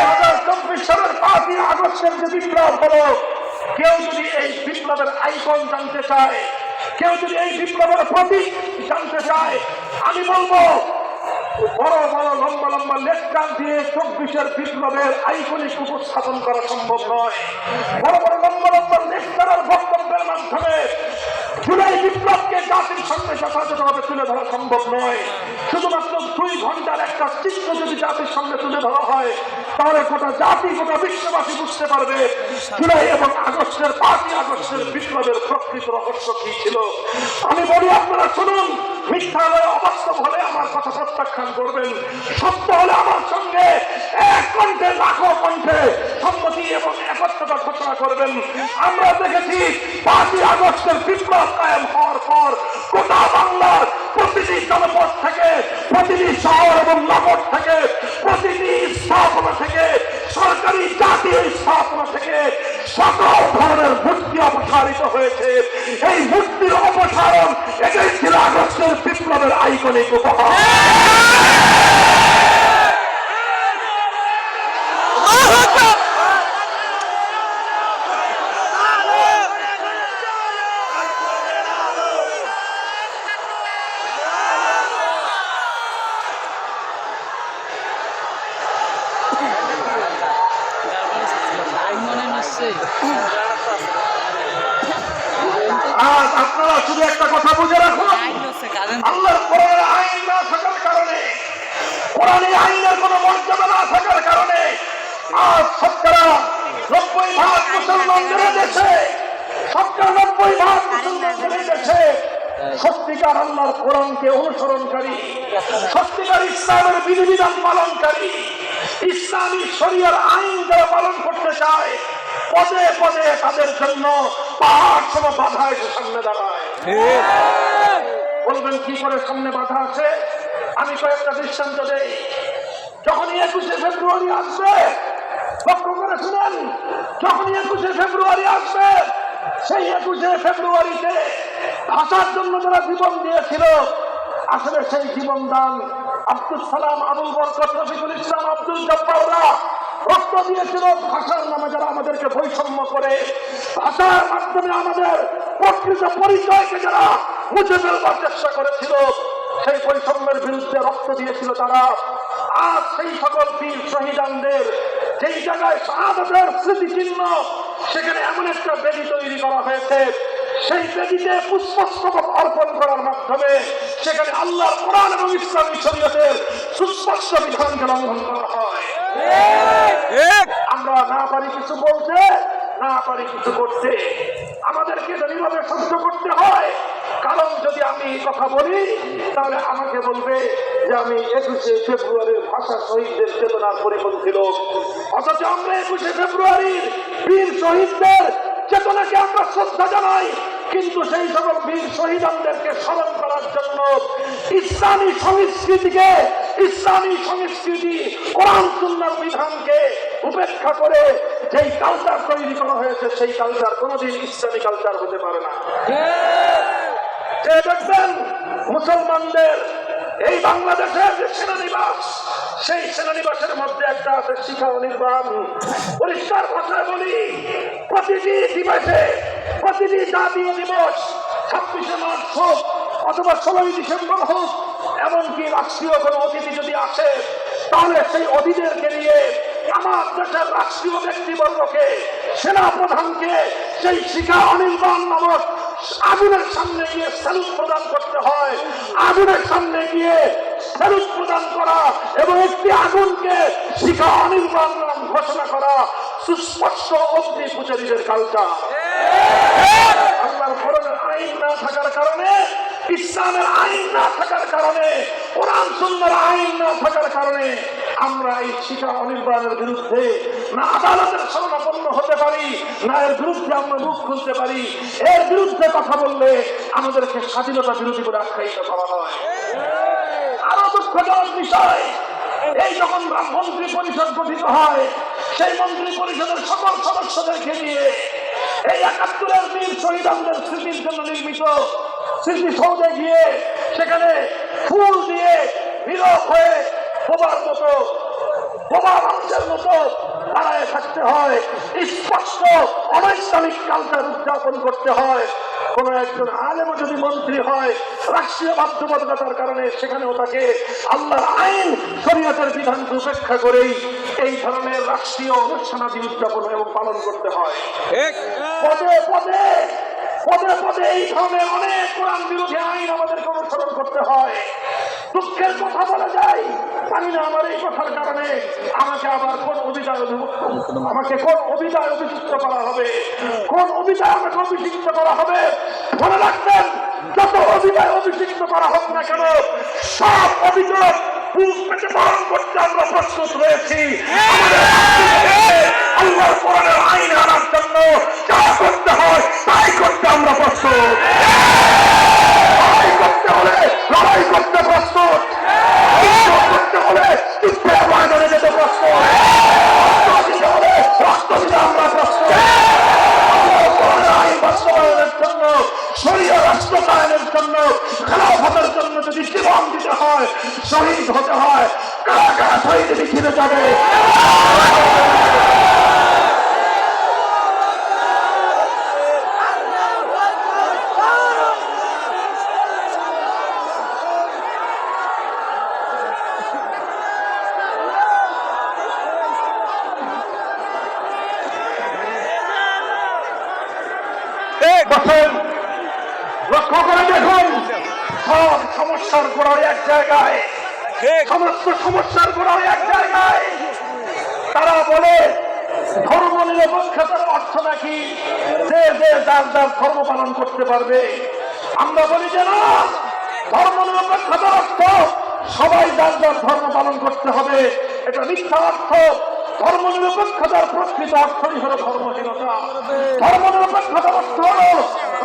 2024 সালের 5ই আগস্টের যে বিপ্লব হলো, কেউ যদি এই বিপ্লবের আইকন জানতে চায়, কেউ যদি এই বিপ্লবের প্রতীক জানতে চায়, আমি বলবো বড় বড় লম্বা লম্বা লেকচার দিয়ে 24-এর বিপ্লবের আইকনিক উপস্থাপন করা সম্ভব নয়। বড় বড় লম্বা লম্বা লেকচারের বক্তব্যের মাধ্যমে জুলাই বিপ্লবকে জাতির সামনে যথাযথভাবে তুলে ধরা সম্ভব নয়। শুধুমাত্র 2 ঘন্টার একটা চিত্র যদি জাতির সামনে তুলে ধরা হয়, তাহলে গোটা জাতি, গোটা বিশ্ববাসী বুঝতে পারবে জুলাই এবং আগস্টের 5ই আগস্টের বিপ্লবের প্রকৃত রহস্য কি ছিল। আমি বলি, আপনারা শুনুন, মিথ্যা হলে, অবাস্তব হলে আমার কথা প্রত্যাখ্যান করবেন, সত্য হলে আমার সঙ্গে এক কণ্ঠে লাখো কণ্ঠে সম্মতি এবং একত্রতা ঘোষণা করবেন। আমরা দেখেছি 5ই আগস্টের বিপ্লব কায়েম হওয়ার পর গোটা বাংলার প্রতিটি জনপদ থেকে, প্রতিটি শহর এবং নগর থেকে, প্রতিটি স্থাপনা থেকে, সরকারি জাতীয় স্থাপনা থেকে সকল ধরনের মূর্তি অপসারিত হয়েছে। এই মূর্তির অপসারণ, এটাই ছিল আগস্টের বিপ্লবের আইকনিক উপহার। আজ আপনারা শুধু একটা কথা বুঝে রাখুন, আল্লাহর কোরআনের আইন না থাকার কারণে, কোরআনের আইনের কোন মর্যাদা না থাকার কারণে আজ শতকরা 90% মুসলমানদের দেশে, শতকরা 90% মুসলমানদের দেশে সত্যিকার আল্লাহর কোরআনকে অনুসরণকারী, সত্যিকার ইসলামের বিধিবিধান পালনকারী, ইসলামী শরিয়ার আইন যারা পালন করতে চায়, পদে পদে তাদের জন্য পাহাড় সম বাধা এসে সামনে দাঁড়ায়। বলবেন কি করে সামনে বাধা আছে? আমি কয়েকটা দৃষ্টান্ত দেই। যখনই 21শে ফেব্রুয়ারি আসবে, লক্ষ্য করে শুনেন, যখনই 21শে ফেব্রুয়ারি আসবে, সেই 21শে ফেব্রুয়ারিতে ভাষার জন্য যারা জীবন দিয়েছিল, আসলে সেই জীবন দান আব্দুল সালাম, আবুল বরকত, রফিকুল ইসলাম, আব্দুল জব্বাররা রক্ত দিয়েছিল ভাষার নামে, যারা আমাদেরকে বৈষম্য করে ভাষার মাধ্যমে আমাদের প্রকৃত পরিচয়কে যারা মুছে ফেলবার চেষ্টা করেছিল, সেই বৈষম্যের বিরুদ্ধে রক্ত দিয়েছিল তারা। আজ সেই সকল বীর শহীদানদের যেই জায়গায় শাহাদাতের স্মৃতিচিহ্ন, সেখানে এমন একটা বেদি তৈরি করা হয়েছে, সেই বেদিতে পুষ্পস্তবক অর্পণ করার মাধ্যমে সেখানে আল্লাহর কোরআন এবং ইসলামী শরীয়তের সুস্পষ্ট বিধানকে লঙ্ঘন করা হয়। আমরা না পারি কিছু বলতে, না পারি কিছু করতে, আমাদেরকে এটা নীরবে সহ্য করতে হয়। কারণ যদি আমি এই কথা বলি তাহলে আমাকে বলবে যে আমি 21শে ফেব্রুয়ারির ভাষা শহীদদের চেতনার পরিপন্থী লোক। অথচ আমরা 21শে ফেব্রুয়ারির বীর শহীদদের চেতনাকে আমরা শ্রদ্ধা জানাই, কিন্তু সেই সকল বীর শহীদদেরকে স্মরণ করার জন্য ইসলামী সংস্কৃতিকে, ইসলামী সংস্কৃতি কোরআন সুন্নাহর বিধানকে উপেক্ষা করে যেই কালচার তৈরি করা হয়েছে সেই কালচার কোনোদিন ইসলামী কালচার হতে পারে না। যে দেখবেন মুসলমানদের এই বাংলাদেশের যে সেনানিবাস, সেই সেনানিবাসের মধ্যে একটা আছে শিক্ষা অনির্বাণ। পরিষ্কার ভাষায় বলি, প্রতিটি দিবসে, প্রতিটি জাতীয় দিবস 26শে মার্চ হোক অথবা 16ই ডিসেম্বর হোক, এমনকি রাষ্ট্রীয় কোনো অতিথি যদি আসে তাহলে সেই অতিথিদেরকে নিয়ে আমার দেশের রাষ্ট্রীয় ব্যক্তিবর্গকে, সেনা প্রধানকে সেই শিখা অনির্বাণ নামক আগুনের সামনে গিয়ে স্যালুট প্রদান করতে হয়। আগুনের সামনে গিয়ে স্যালুট প্রদান করা এবং একটি আগুনকে শিখা অনির্বাণ নাম ঘোষণা করা সুস্পষ্ট অগ্নি পূজারীদের কালচার। আল্লাহর কোরআনের আইন না থাকার কারণে, ইসলামের আইন না থাকার কারণে, কোরআন সুন্নাহর আইন না থাকার কারণে আমরা এই শিখা অনির্বাণের বিরুদ্ধে না আদালতের শরণাপন্ন হতে পারি, না এর বিরুদ্ধে আমরা মুখ খুলতে পারি। এর বিরুদ্ধে কথা বললে আমাদেরকে স্বাধীনতা বিরোধী বলে আখ্যায়িত করা হয়। আরো দুঃখজনক বিষয়, এই যখন মন্ত্রী পরিষদ গঠিত হয়, সেই মন্ত্রী পরিষদের সকল সদস্যদেরকে নিয়ে এই 71-এর বীর শহীদদের স্মৃতির জন্য নির্মিত স্মৃতিসৌধে গিয়ে সেখানে ফুল দিয়ে নীরব হয়ে বোবার মতো, বোবা মানুষের মতো দাঁড়ায় থাকতে হয়। স্পষ্ট অনৈসলামিক কালচার উদযাপন করতে হয়। কোন একজন আলেমও যদি মন্ত্রী হয়, রাষ্ট্রীয় বাধ্যবাধকতার কারণে সেখানেও তাকে আল্লাহর আইন শরীয়তের বিধানকে উপেক্ষা করেই এই ধরনের রাষ্ট্রীয় অনুষ্ঠানাদি উদযাপন এবং পালন করতে হয়। পদে পদে পদে পদে এই ধরনের অনেক কোরআন বিরোধী আইন আমাদেরকে অনুসরণ করতে হয়। দুঃখের কথা বলা যায়, জানি না আমার এই কথার কারণে আমাকে আবার কোন অভিযায় অভিযুক্ত করা হবে, কোন অভিযায় আমাকে অভিযুক্ত করা হবে। মনে রাখবেন, যত অভিযায় অভিযুক্ত করা হোক না কেন, সব অভিযোগ বুক পেতে পালন করতে আমরা প্রস্তুত রয়েছি। আল্লাহর কোরআনের আইন আনার জন্য যা করতে হয় তাই করতে আমরা প্রস্তুত। লড়াই করতে হলে লড়াই করতে প্রস্তুত, করতে হলে যুদ্ধের ময়দানে যেতে প্রস্তুত, রক্ত দিতে হলে রক্ত দিতে আমরা প্রস্তুত। আল্লাহর কোরআনের আইন বাস্তবায়নের জন্য, শরীয় রাষ্ট্র কায়েমের জন্য, খেলাফতের জন্য যদি জীবন দিতে হয়, শহীদ হতে হয়, কারা কারা শহীদ মিছিলে যাবে? লক্ষ্য করে দেখুন, সব সমস্যার গোড়ায় এক জায়গায়, সমস্ত সমস্যার গোড়ায় এক জায়গায়। তারা বলে ধর্ম নিরপেক্ষতার অর্থ নাকি যে যে যার যার ধর্ম পালন করতে পারবে। আমরা বলি যে না, ধর্ম নিরপেক্ষতার অর্থ সবাই যার যার ধর্ম পালন করতে হবে। এটা মিথ্যা অর্থ। ধর্ম নিরপেক্ষতার প্রকৃত অর্থই হল ধর্মহীনতা। ধর্ম নিরপেক্ষতার অর্থ হল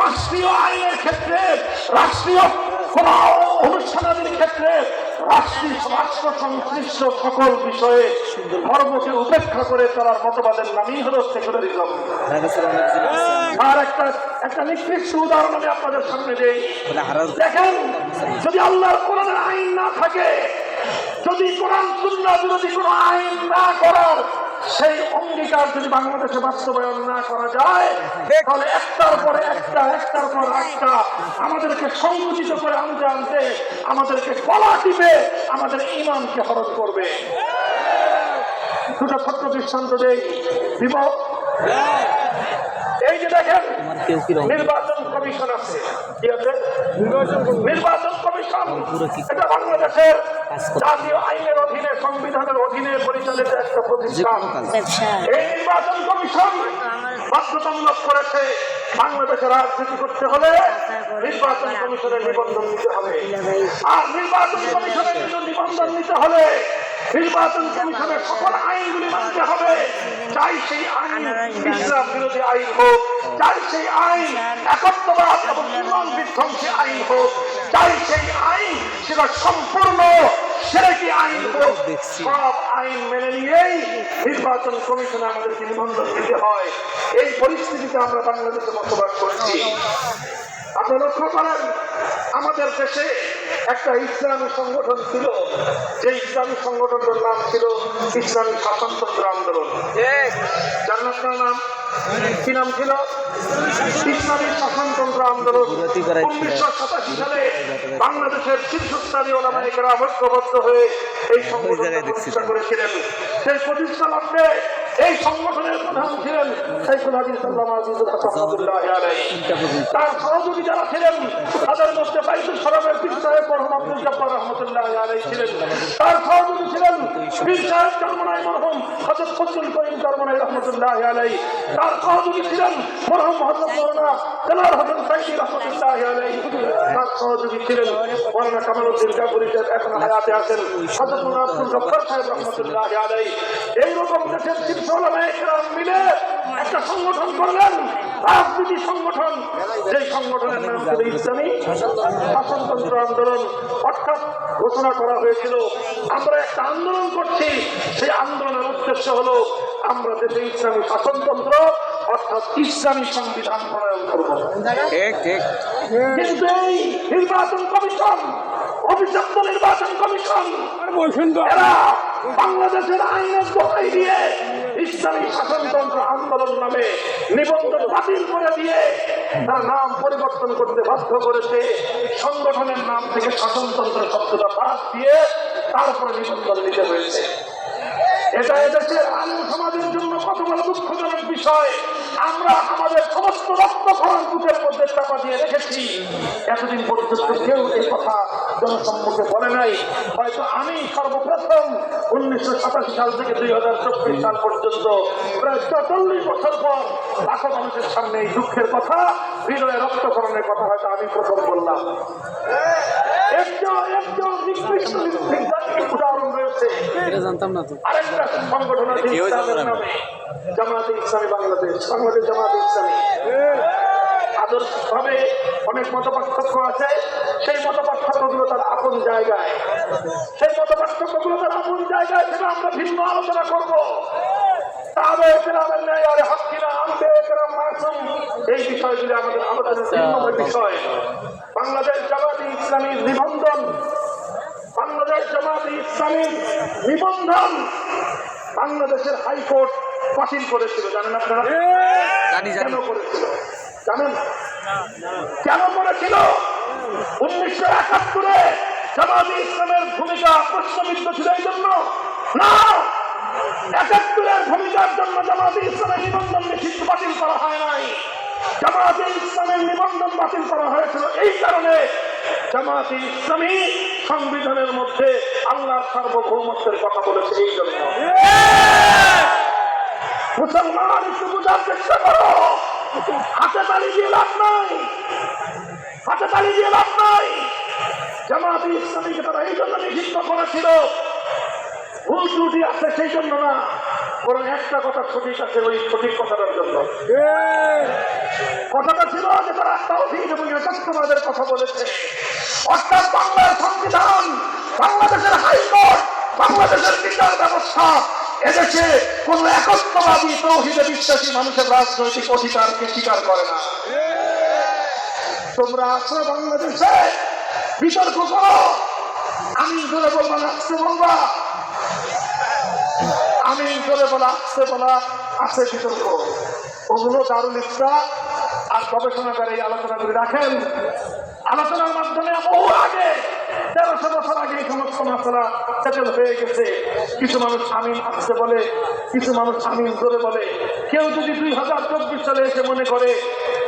রাষ্ট্রীয় আইনের ক্ষেত্রে, রাষ্ট্রীয় কোন অনুষ্ঠানাদির ক্ষেত্রে, রাষ্ট্র সংশ্লিষ্ট সকল বিষয়ে ধর্মকে উপেক্ষা করে চলার মতবাদের নামই হল সেকুলারিজম। আর একটা নির্দিষ্ট উদাহরণ আমি আপনাদের সামনে দেই। দেখেন, যদি আল্লাহর কোরআনের আইন না থাকে, যদি কোরআন সুন্নাহ বিরোধী কোনো আইন না করার সেই অঙ্গীকার যদি বাংলাদেশে বাস্তবায়ন না করা যায়, তাহলে একটার পরে একটা, একটার পর একটা আমাদেরকে সংকুচিত করে আনতে আনতে আমাদেরকে গলা টিপে আমাদের ঈমানকে হরণ করবে। দুটো ছোট্ট দৃষ্টান্ত দেই, দিব। এই যে দেখেন, নির্বাচন কমিশন আছে। কি আছে? নির্বাচন কমিশন। এটা বাংলাদেশের জাতীয় আইনের অধীনে, সংবিধানের অধীনে পরিচালিত একটা প্রতিষ্ঠান। এই নির্বাচন কমিশন বাধ্যতামূলক করেছে বাংলাদেশে রাজনীতি করতে হলে নির্বাচন কমিশনের নিবন্ধন নিতে হবে। আর নির্বাচন কমিশনের নিবন্ধন নিতে হলে নির্বাচন কমিশনের সকল আইনগুলি মানতে হবে। চাই সেই আইন ইসলাম বিরোধী আইন হোক, চাই সেই আইন একত্ববাদ এবং ইমান বিধ্বংসী আইন হোক, চাই সেই আইন সেটা সম্পূর্ণ সেরেকি আইন হোক, সব আইন মেনে নিয়েই নির্বাচন কমিশনে আমাদেরকে নিবন্ধন দিতে হয়। এই পরিস্থিতিতে আমরা বাংলাদেশে বসবাস করছি। আপনি লক্ষ্য করেন, আমাদের দেশে একটা ইসলামী সংগঠন ছিল, যে ইসলামী সংগঠনের নাম ছিল ইসলামী শাসনতন্ত্র আন্দোলন। জানেন আপনার নাম কি? নাম ছিল ইসলামী শাসনতন্ত্র আন্দোলন। 1987 সালে বাংলাদেশের শীর্ষস্থানীয় ওলামায়ে কেরাম ঐক্যবদ্ধ হয়ে এই সংগঠন প্রতিষ্ঠা করেছিলেন। সেই প্রতিষ্ঠা লগ্নে এই সংগঠনের প্রধান ছিলেন শাইখুল হাদিস আল্লামা আজিজুল হক রাহমাতুল্লাহি আলাইহি। তার সহযোগী যারা ছিলেন তাদের মধ্যে বাইতুল শরফের পীর সাহেব মরহুম আব্দুল জব্বার রাহমাতুল্লাহি আলাইহি ছিলেন। তার সহযোগী ছিলেন পীর সাহেব চরমনাই মরহুম হযরত ফজলুল করিম চরমনাই রাহমাতুল্লাহি আলাইহি। তার সহযোগী ছিলেন মরহুম হযরত মাওলানা কামাল হোসেন সাইদি রাহমাতুল্লাহি আলাইহি। তার সহযোগী ছিলেন মাওলানা কামালউদ্দিন কাপুরি সাহেব, এখন হায়াতে আছেন, হযরত মাওলানা আব্দুল জব্বার সাহেব রাহমাতুল্লাহি আলাইহি। এইরকম দেশের শীর্ষ ওলামায়ে কেরাম মিলে একটা সংগঠন করলেন, রাজনীতি সংগঠন। যেই সংগঠনের নাম ছিল ইসলামী শাসনতন্ত্র আন্দোলন। অর্থাৎ ঘোষণা করা হয়েছিল আমরা একটা আন্দোলন করছি, সেই আন্দোলনের উদ্দেশ্য হলো আমরা দেশে ইসলামী শাসনতন্ত্র অর্থাৎ ইসলামী সংবিধান প্রণয়ন করব। কিন্তু এই নির্বাচন কমিশন, অভিযুক্ত নির্বাচন কমিশন, এরা বাংলাদেশের আইনের দোহাই দিয়ে ইসলামী শাসনতন্ত্র আন্দোলন নামে নিবন্ধন বাতিল করে দিয়ে তার নাম পরিবর্তন করতে বাধ্য করেছে। সংগঠনের নাম থেকে শাসনতন্ত্র শব্দটা বাদ দিয়ে তারপরে নিবন্ধন নিতে হয়েছে। এটা এদেশের আলেম সমাজের জন্য কত বড় দুঃখজনক বিষয়। আমরা আমাদের সমস্ত রক্তক্ষরণ বুকের মধ্যে চাপা দিয়ে রেখেছি। এতদিন পর্যন্ত কেউ এই কথা জনসম্মুখে বলে নাই। হয়তো আমি সর্বপ্রথম 1987 সাল থেকে 2024 সাল পর্যন্ত প্রায় 40 বছর পর লাখো মানুষের সামনে এই দুঃখের কথা, হৃদয়ে রক্তক্ষরণের কথা হয়তো আমি প্রথম বললাম। উদাহরণ রয়েছে আরেকটা সংগঠন আছে ইসলামের নামে, জামায়াতে ইসলামী বাংলাদেশ, বাংলাদেশ জামায়াতে ইসলামী। আদর্শভাবে অনেক মতপার্থক্য আছে, সেই মতপার্থক্যগুলো তার আপন জায়গায়, সেই মতপার্থক্যগুলো তার আপন জায়গায় সেটা আমরা ভিন্ন আলোচনা করব। এই বিষয়গুলি আমাদের আলোচনার ভিন্ন বিষয়। বাংলাদেশ জামায়াতে ইসলামীর নিবন্ধন, বাংলাদেশ জামায়াতে ইসলামীর নিবন্ধন বাংলাদেশের হাইকোর্ট বাতিল করেছিল। জানেন আপনারা কেন করেছিল? জানেন কেন করেছিল? 1971-এ জামায়াতে ইসলামের ভূমিকা প্রশ্নবিদ্ধ ছিল এই জন্য না, 71-এর ভূমিকার জন্য জামায়াতে ইসলামের নিবন্ধন নিষিদ্ধ বাতিল করা হয় নাই। জামায়াতে ইসলামের নিবন্ধন বাতিল করা হয়েছিল এই কারণে, জামায়াতে ইসলামী সংবিধানের মধ্যে আল্লাহর সার্বভৌমত্বের কথা বলেছে এই জন্য। মুসলমান একটু বোঝার চেষ্টা করো, হাতে তালি দিয়ে লাভ নাই, হাতে তালি দিয়ে লাভ নাই। জামায়াতে ইসলামীকে তারা এই জন্য নিষিদ্ধ করেছিল, ভুল ত্রুটি আছে সেই জন্য না, বরং একটা কথা সঠিক আছে, ওই সঠিক কথাটার জন্য। কথাটা ছিল যে তারা তাওহীদ এবং একাত্মবাদের কথা বলেছে। অর্থাৎ বাংলার সংবিধান, বাংলাদেশের হাইকোর্ট, বাংলাদেশের বিচার ব্যবস্থা এদেশে কোন একত্ববাদী তাওহীদে বিশ্বাসী মানুষের রাজনৈতিক অধিকারকে স্বীকার করে না। তোমরা আছো বাংলাদেশে, বিতর্ক করো, আমি ধরে বলবা না আসতে বলবা, আমি ধরে বলা আসতে বলা আছে বিতর্ক, ওগুলো দারুল ইফতা আর গবেষণাগারে এই আলোচনাগুলি রাখেন। আলোচনার মাধ্যমে বহু আগে 1300 বছর আগে এই সমস্ত মশলা সেটেল হয়ে গেছে। কিছু মানুষ আমিন আসতে বলে, কিছু মানুষ আমিন ধরে বলে। কেউ যদি 2024 সালে এসে মনে করে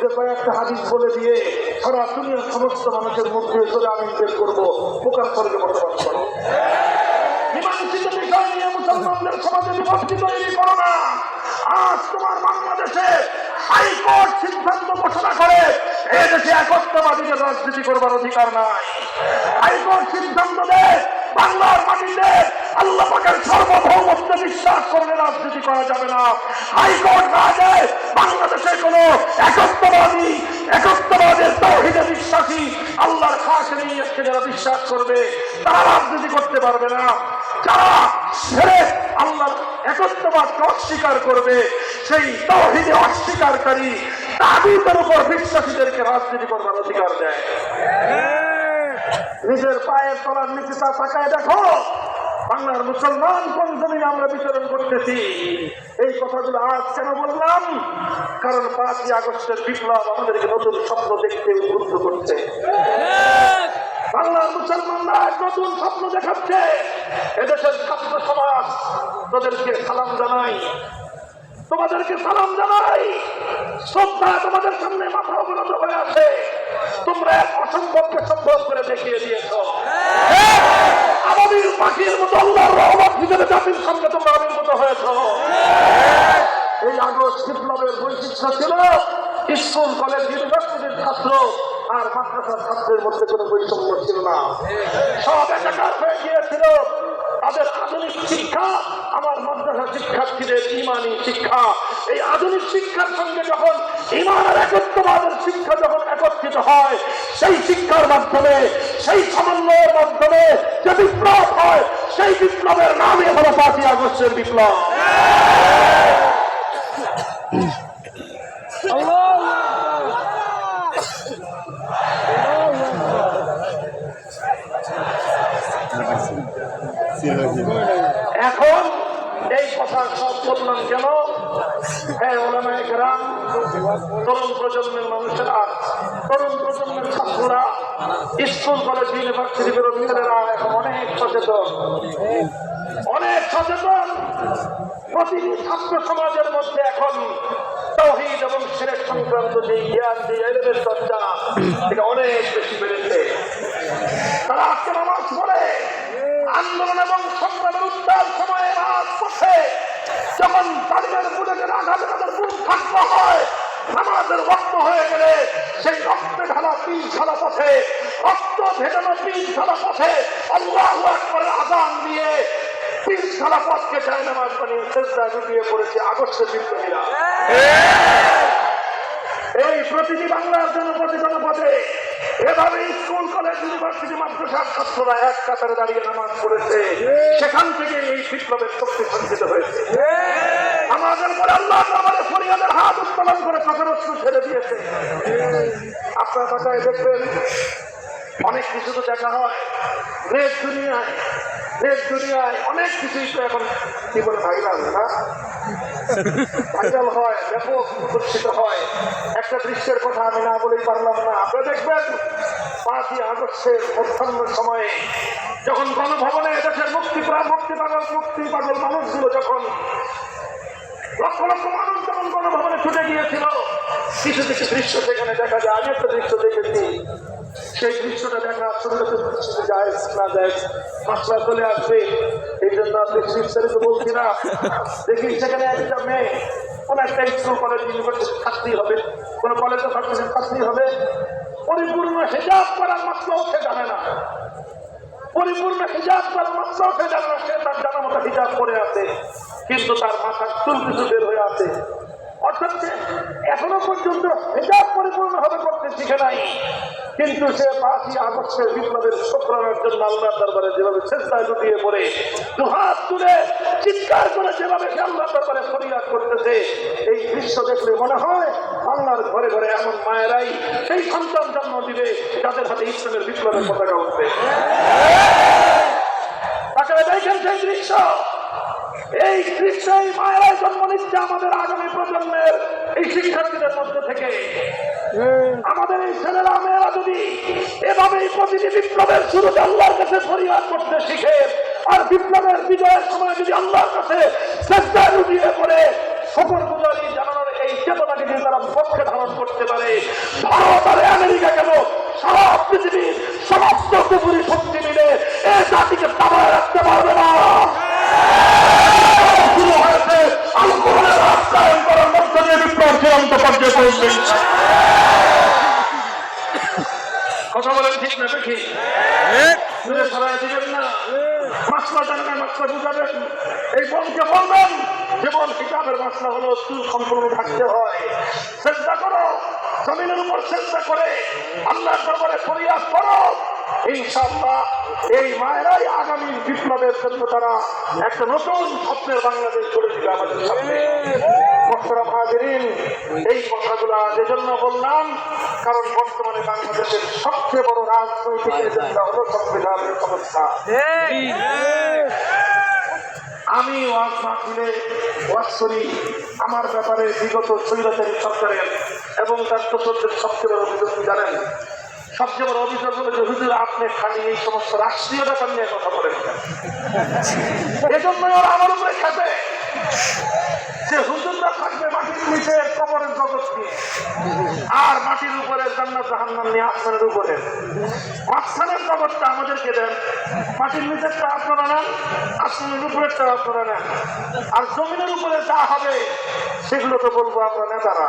যে কয়েকটা হাদিস বলে দিয়ে সারা দুনিয়ার সমস্ত মানুষের মুখে চলে আমি বের করবো, পোকার স্বর্গে বসবাস করো। মীমাংসিত বিষয় নিয়ে মুসলমানদের সমাজে বিভক্তি তৈরি করো না। আজ তোমার বাংলাদেশে হাইকোর্ট সিদ্ধান্ত ঘোষণা করে এদেশে একত্ববাদীদের রাজনীতি করবার অধিকার নাই। হাইকোর্ট সিদ্ধান্ত দেয় বাংলার মাটিতে আল্লাহ পাকের সার্বভৌমত্বে বিশ্বাস করলে রাজনীতি করা যাবে না। হাইকোর্ট না দেয় বাংলাদেশে কোন একত্ববাদের তাওহীদে বিশ্বাসী আল্লাহর খাস নিয়ে যারা বিশ্বাস করবে তারা রাজনীতি করতে পারবে না। যারা শিরক আল্লাহর একত্ববাদকে অস্বীকার করবে সেই তাওহীদে অস্বীকারী তাগুতের উপর বিশ্বাসীদেরকে রাজনীতি করবার অধিকার দেয়। নিজের পায়ের তলার নিচে তাকায় দেখো বাংলার মুসলমান কোন জমিনে আমরা বিচরণ করতেছি। এই কথাগুলো আজ কেন বললাম? কারণ 5ই আগস্টের বিপ্লব আমাদেরকে নতুন স্বপ্ন দেখতে উদ্বুদ্ধ করছে। বাংলার মুসলমানরা নতুন স্বপ্ন দেখাচ্ছে। এদেশের ছাত্র সমাজ তোদেরকে সালাম জানাই, তোমাদেরকে সালাম জানাই। শ্রদ্ধা তোমাদের সামনে মাথা অবনত হয়ে আছে। তোমরা এক অসম্ভবকে সম্ভব করে দেখিয়ে দিয়েছ। আবাবিল পাখির মতো আল্লাহর রহমত হিসেবে জাতির সামনে তোমরা আবির্ভূত হয়েছ। এই আগস্ট বিপ্লবের বৈশিষ্ট্য ছিল স্কুল কলেজ ইউনিভার্সিটির ছাত্র আর মাদ্রাসার ছাত্রের মধ্যে কোনো বৈষম্য ছিল না। সব একাকার হয়ে গিয়েছিল। তাদের আধুনিক শিক্ষা আমার মাদ্রাসা শিক্ষার্থীদের ইমানি শিক্ষা। এই আধুনিক শিক্ষার সঙ্গে যখন ইমান আর একত্ববাদের শিক্ষা যখন একত্রিত হয়, সেই শিক্ষার মাধ্যমে সেই সমন্বয়ের মাধ্যমে যে বিপ্লব হয়, সেই বিপ্লবের নামই হলো 5ই আগস্টের বিপ্লব। এখন এই কথা সব বললাম কেন? হ্যাঁ, ওলামায়ে কেরাম, তরুণ প্রজন্মের মানুষেরা, তরুণ প্রজন্মের ছাত্ররা, স্কুল কলেজ ইউনিভার্সিটির ছেলেরা এখন অনেক সচেতন, অনেক সচেতন। প্রতিটি ছাত্র সমাজের মধ্যে এখন তাওহীদ এবং শিরক সংক্রান্ত যে জ্ঞান, যে এলেমের চর্চা, এটা অনেক বেশি বেড়েছে। তারা আজকে নামাজ পড়ে। আন্দোলন এবং সংগ্রামের উত্তাল সময়ে রাজপথে যখন তালিমের বুলেটের আঘাতে তাদের বুক ফাঁকা হয়, নামাজের রক্ত হয়ে গেলে সেই রক্তে ঢালা পিচ ঢালা পথে, রক্ত ভেজানো পিচ ঢালা পথে আল্লাহু আকবারের আযান দিয়ে পিচ ঢালা পথকে জায়নামাজ বানিয়ে সিজদায় লুটিয়ে পড়েছে আগস্টের বিপ্লবীরা। এই প্রতিটি বাংলার জনপদে জনপদে এভাবে স্কুল কলেজ ইউনিভার্সিটি মাদ্রাসার ছাত্ররা এক কাতারে দাঁড়িয়ে নামাজ পড়েছে। সেখান থেকে এই বিপ্লবের শক্তি সঞ্চিত হয়েছে। আমাদের পরে আল্লাহ আমাদের ফরিয়াদের হাত উত্তোলন করে চোখের অশ্রু ছেড়ে দিয়েছে। আপনার বাসায় দেখবেন অনেক কিছু তো দেখা হয়। দেশ দুনিয়ায় অনেক কিছুই তো এখন কি বলে ভাইরাল না, ভাইরাল হয়, ব্যাপক প্রদর্শিত হয়। একটা দৃশ্যের কথা আমি না বলেই পারলাম না। আপনারা দেখবেন 5ই আগস্টের মধ্যাহ্নের সময়ে যখন গণভবনে দেশের মুক্তি পাগল মানুষগুলো যখন লক্ষ লক্ষ মানুষ যখন গণভবনে ছুটে গিয়েছিল, কিছু কিছু দৃশ্য সেখানে দেখা যায়। আমি একটা দৃশ্য দেখেছি। সেই দৃশ্যটা দেখা শুরু যায় না যায় মাসলা চলে আসবে, এই জন্য আপনি বিস্তারিত বলছি না। দেখি সেখানে একটা মেয়ে কোন একটা স্কুল কলেজ ইউনিভার্সিটি ছাত্রী হবে, কোন কলেজে ছাত্রী হবে, পরিপূর্ণ হিজাব করার মাত্রাও সে জানে না। পরিপূর্ণ হিজাব করার মাত্রাও সে জানে না। সে তার জানা মতো হিজাব করে আছে, কিন্তু তার মাথার চুল কিছু বের হয়ে আছে। অর্থাৎ এখনো পর্যন্ত হিজাব পরিপূর্ণভাবে করতে শিখে নাই, কিন্তু সে 5ই আগস্টের বিপ্লবের শুকরানার জন্য আল্লাহর দরবারে যেভাবে সিজদায় লুটিয়ে পড়ে দুহাত তুলে চিৎকার করে যেভাবে সে আল্লাহর দরবারে ফরিয়াদ করতেছে, এই দৃশ্য দেখলে মনে হয় বাংলার ঘরে ঘরে এমন মায়েরাই সেই সন্তান জন্ম দিবে যাদের হাতে ইসলামের বিপ্লবের পতাকা উঠবে। তাকে দেখেন সেই দৃশ্য, এই দৃশ্যই মায়েরাই জন্ম নিচ্ছে আমাদের আগামী প্রজন্মের এই শিক্ষার্থীদের মধ্যে থেকে। আমাদের এই ছেলেরা মেয়েরা যদি এভাবেই প্রতিটি বিপ্লবের শুরুতে আল্লাহর কাছে ফরিয়াদ করতে শিখে আর বিপ্লবের বিজয়ের সময় যদি আল্লাহর কাছে সিজদায় লুটিয়ে পড়ে শুকর গুজারি জানানোর এই চেতনাকে যদি তারা পক্ষে ধারণ করতে পারে, ভারত আর আমেরিকা কেন, সারা পৃথিবীর সমস্ত কুপুরি শক্তি মিলে এই জাতিকে দাবায় রাখতে পারবে না। শুরু হয়েছে আল কোরআনের রাষ্ট্রায়ন করার মধ্য দিয়ে বিপ্লব চূড়ান্ত পর্যায়ে পৌঁছে। কথা বলেন ঠিক না ঠিক? সরাই দিবেন না, মাসলা জানেন, মাসলা বুঝাবেন, এই বনকে বলবেন যে বন কিতাবের মাসলা হলো চুল সম্পূর্ণ থাকতে হয়। চেষ্টা করো, জমিনের উপর চেষ্টা করে আল্লাহর দরবারে ফরিয়াদ করো, ইনশাআল্লাহ এই মায়েরাই আগামী বিপ্লবের জন্য তারা একটা নতুন স্বপ্নের বাংলাদেশ গড়ে দিবে আমাদের সামনে। মোহতারাম হাজিরিন, এই কথাগুলা যেজন্য বললাম, কারণ বর্তমানে বাংলাদেশের সবচেয়ে বড় রাজনৈতিক এজেন্ডা হলো সংবিধানের সমস্যা। আমি ওয়াজ মাহফিলে ওয়াজ করি আমার ব্যাপারে বিগত স্বৈরাচারী সরকারের এবং তার দোসরদের সবচেয়ে বড় অভিযোগ জানেন? সবচেয়ে বড় অভিযোগ হলো যে হুজুর আপনি খালি এই সমস্ত রাষ্ট্রীয় ব্যাপার নিয়ে কথা বলেন। এজন্যই ওরা আমার উপরে খেপে যে হুজুররা থাকবে মাটির নিচে কবরের জগৎ নিয়ে, আর মাটির উপরে জান্নাত জাহান্নাম নিয়ে আসমানের উপরে। মাঝখানের জগৎটা আমাদেরকে দেন, মাটির নিচেরটা আপনারা নেন, আসমানের উপরেরটা আপনারা নেন, আর জমিনের উপরে যা হবে সেগুলো তো বলবো আমরা নেতারা।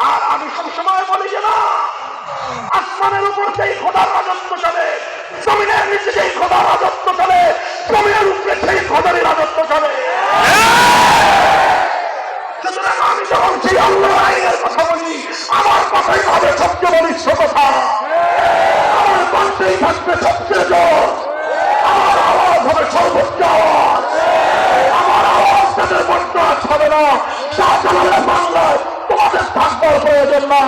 আর আমি সবসময় বলি যে না, আসমানের উপর যেই খোদার রাজত্ব চলে, জমিনের নিচে যেই খোদার রাজত্ব চলে, জমিনের উপরে সেই খোদারই রাজত্ব চলে। সুতরাং আমি যখন সেই আল্লাহর আইনের কথা বলি, আমার কথাই হবে সবচেয়ে বলিষ্ঠ কথা, আমার কণ্ঠেই থাকবে সবচেয়ে জোর, আমার আওয়াজ হবে সর্বোচ্চ আওয়াজ, আমার আওয়াজ তাদের বর্তমান হবে না। শাহজালালের বাংলায় তোমাদের থাকবার প্রয়োজন না।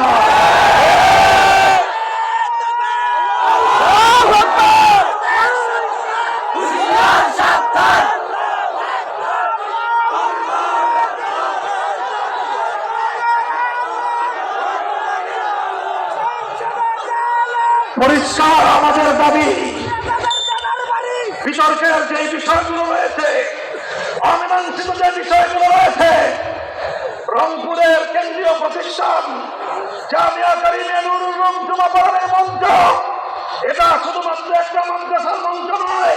পরিষ্কার আমাদের দাবি, বিতর্কের যে বিষয়গুলো রয়েছে, অমীমাংসিত যে বিষয়গুলো রয়েছে, রংপুরের কেন্দ্রীয় প্রতিষ্ঠান জামিয়া কারিমিয়া নুরুল উলুম যুবপরণের মঞ্চ, এটা শুধুমাত্র একটা মাদ্রাসার মঞ্চ নয়,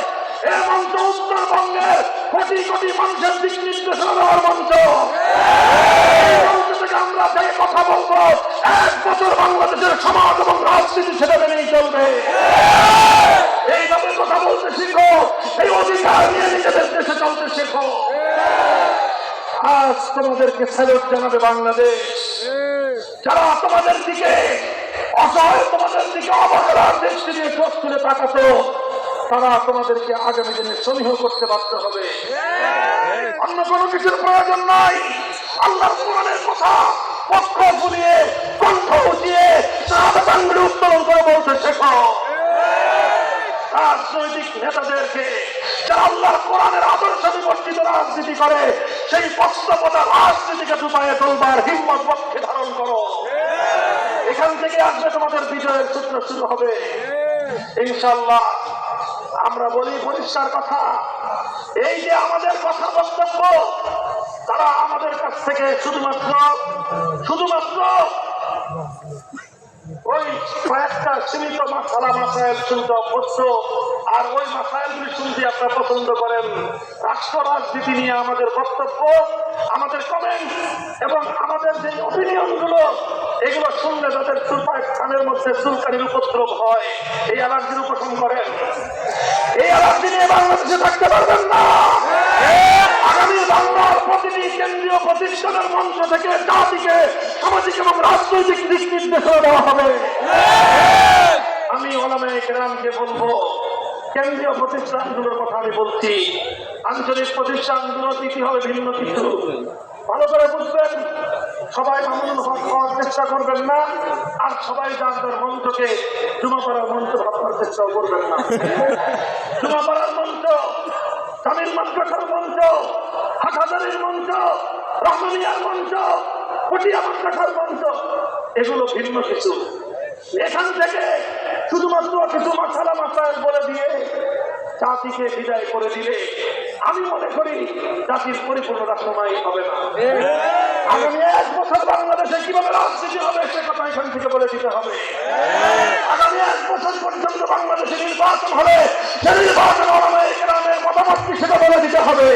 এই মঞ্চ উত্তরবঙ্গের কোটি কোটি মানুষের দিক নির্দেশনা দেওয়ার মঞ্চ। আমরা যে কথা বলবো 1 বছর বাংলাদেশের সমাজ এবং রাজনীতি সেটা মেনেই চলবে। এইভাবে কথা বলতে শিখো, এই অধিকার নিয়ে নিজেদের দেশে চলতে শেখো। আজ তোমাদেরকে স্যালুট জানাবে বাংলাদেশ, যারা তোমাদের দিকে অসহায়, তোমাদের দিকে অবহেলার দৃষ্টি দিয়ে চোখ তুলে তাকাতো, তারা তোমাদেরকে আগামী দিনে সমীহ করতে বাধ্য হবে। অন্য কোনো কিছুর প্রয়োজন নাই। আল্লাহর কোরআনের কথা পক্ষ বুলিয়ে, কণ্ঠ উঠিয়ে, শাহাদাত আঙ্গুলে উত্তোলন করে বলতে শেখো। রাজনৈতিক নেতাদেরকে যারা আল্লাহর কোরআনের আদর্শ বিবর্তিত রাজনীতি করে, সেই বাস্তবতা রাজনীতিকে ডুবাইয়ে তোলবার হিম্মত পক্ষে ধারণ করো। এখান থেকে আসবে তোমাদের বিজয়ের সূত্র শুরু হবে ইনশাআল্লাহ। আমরা বলি পরিষ্কার কথা, এই যে আমাদের কথা বক্তব্য, তারা আমাদের কাছ থেকে শুধুমাত্র ওই কয়েকটা সীমিত মাসাইল শুনতে অভ্যস্ত, আর ওই মাসাইলগুলি শুনতে আপনারা পছন্দ করেন। রাষ্ট্র রাজনীতি নিয়ে আমাদের বক্তব্য, আমাদের কমেন্ট এবং আমাদের যে অপিনিয়ন গুলো, এগুলো শুনলে যাদের কানের মধ্যে চুলকানির উপদ্রব হয়, এই অ্যালার্জির উপশম করেন। এই অ্যালার্জি নিয়ে বাংলাদেশে থাকতে পারবেন না। আগামী বাংলার প্রতিটি কেন্দ্রীয় প্রতিষ্ঠানের মঞ্চ থেকে জাতিকে সামাজিক এবং রাজনৈতিক দিক নির্দেশনা দেওয়া হবে। আমি ওলামায়ে কেরামকে বলবো, কেন্দ্রীয় প্রতিষ্ঠানগুলোর কথা আমি বলছি, আঞ্চলিক প্রতিষ্ঠানগুলোর নীতি হবে ভিন্ন কিছু। ভালো করে বুঝবেন, সবাই মামুনুল হক হওয়ার চেষ্টা করবেন না, আর সবাই যার মঞ্চকে জুমাপাড়ার মঞ্চ ভাববার চেষ্টাও করবেন না। জুমাপাড়ার মঞ্চ, তামিল মাদ্রাসার মঞ্চ, হাটহাজারীর মঞ্চ, রহমানিয়ার মঞ্চ, পটিয়া মাদ্রাসার মঞ্চ, এগুলো ভিন্ন কিছু। এখান থেকে শুধুমাত্র কিছু মাসাইল বলে দিয়ে জাতিকে বিদায় করে দিলে আমি মনে করি জাতির পরিপূর্ণ রাষ্ট্রময় হবে না। আগামী 1 বছর বাংলাদেশে কিভাবে রাজনীতি হবে সে কথা এখান থেকে বলে দিতে হবে। আগামী 1 বছর পর্যন্ত বাংলাদেশে নির্বাচন হবে, সে নির্বাচন ওলামায়ে কেরামের মতামত কি সেটা বলে দিতে হবে।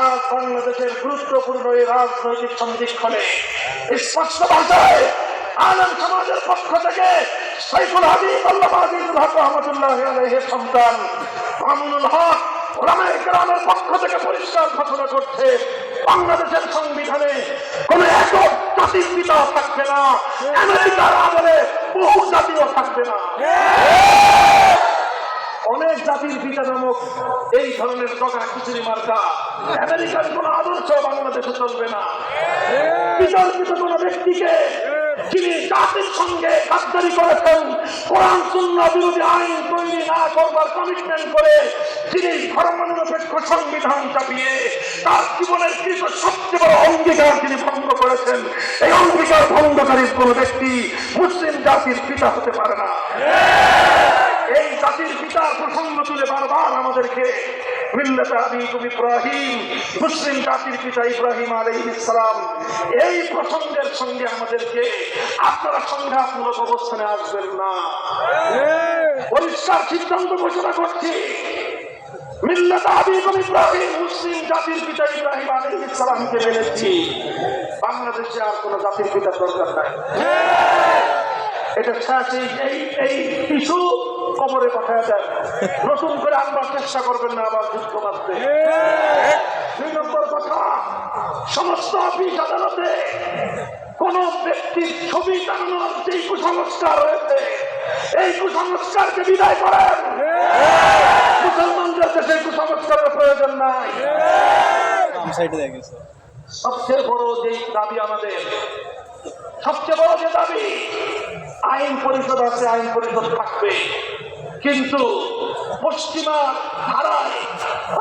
আজ বাংলাদেশের গুরুত্বপূর্ণ এই রাজনৈতিক সন্ধিক্ষণে স্পষ্ট ভাষায় আলেম সমাজের পক্ষ থেকে সাইফুল হাদিস আল্লাহ আজিজুল হক রহমাতুল্লাহ আলাইহির সন্তান মামুনুল হক ওলামায়ে কেরামের পক্ষ থেকে পরিষ্কার ঘোষণা করছে, বাংলাদেশের সংবিধানে কোন একক জাতির পিতা থাকবে না, আমেরিকার আমলে বহু জাতিও থাকবে না। অনেক জাতির পিতা নামক এই ধরনের ডগা খিচুড়ি মার্কা আমেরিকার কোন আদর্শ বাংলাদেশে চলবে না। বিতর্কিত কোন ব্যক্তিকে যিনি জাতির সঙ্গে গাদ্দারি করেছেন, কোরআন সুন্নাহ বিরোধী আইন তৈরি না করবার কমিটমেন্ট করে যিনি ধর্মনিরপেক্ষ সংবিধান চাপিয়ে তার জীবনের কৃত সবচেয়ে বড় অঙ্গীকার তিনি ভঙ্গ করেছেন, এই অঙ্গীকার ভঙ্গকারীর কোন ব্যক্তি মুসলিম জাতির পিতা হতে পারে না। এই জাতির পিতার প্রসঙ্গ তুলে বারবার আমাদেরকে মিল্লাতে আবিকুম ইব্রাহিম, মুসলিম জাতির পিতা ইব্রাহিম আলাইহিস সালাম, এই প্রসঙ্গের সঙ্গে আমাদেরকে আপনারা সংঘাতমূলক অবস্থানে আসবেন না। পরিষ্কার সিদ্ধান্ত ঘোষণা করছি, মিল্লাতে আবিকুম ইব্রাহিম, মুসলিম জাতির পিতা ইব্রাহিম আলাইহিস সালামকে মেনেছি, বাংলাদেশে আর কোন জাতির পিতার দরকার নাই। এটা এই ইস্যু কবরে পাঠায় দেন, নতুন করে আনবার চেষ্টা করবেন না আবার যুদ্ধ বাঁধতে। 2 নম্বর কথা, সমস্ত অফিস আদালতে কোন ব্যক্তির ছবি টানানোর যে কুসংস্কার রয়েছে এই কুসংস্কারকে বিদায় করেন। মুসলমানদেরকে সেই কুসংস্কারের প্রয়োজন নাই। সবচেয়ে বড় যে দাবি আমাদের, সবচেয়ে বড় যে দাবি, আইন পরিষদ আছে, আইন পরিষদ থাকবে, কিন্তু পশ্চিমা ধারায়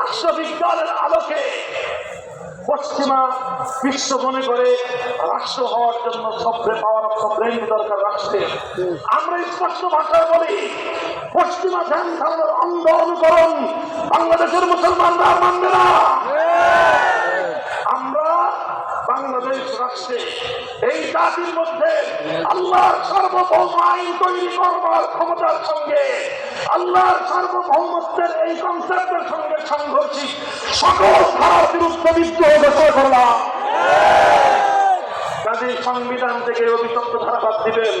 রাষ্ট্রবিজ্ঞানের আলোকে পশ্চিমা বিশ্ব মনে করে রাষ্ট্র হওয়ার জন্য পাওয়ার অফ সভরেনিটি দরকার রাষ্ট্রের। আমরা স্পষ্ট ভাষায় বলি, পশ্চিমা ধ্যান ধারণার অন্ধ অনুকরণ বাংলাদেশের মুসলমানরা মানবে না। আমরা বাংলাদেশ রাষ্ট্রে এই জাতির মধ্যে আল্লাহর সার্বভৌম আইন তৈরি করবার ক্ষমতার সঙ্গে আল্লাহর সার্বভৌমত্বের এই কনসেপ্টের সঙ্গে সাংঘর্ষিক সকল ধারার বিরুদ্ধে বিদ্রোহ ঘোষণা করলাম। কাজেই সংবিধান থেকে অভিশপ্ত ধারা বাদ দিবেন,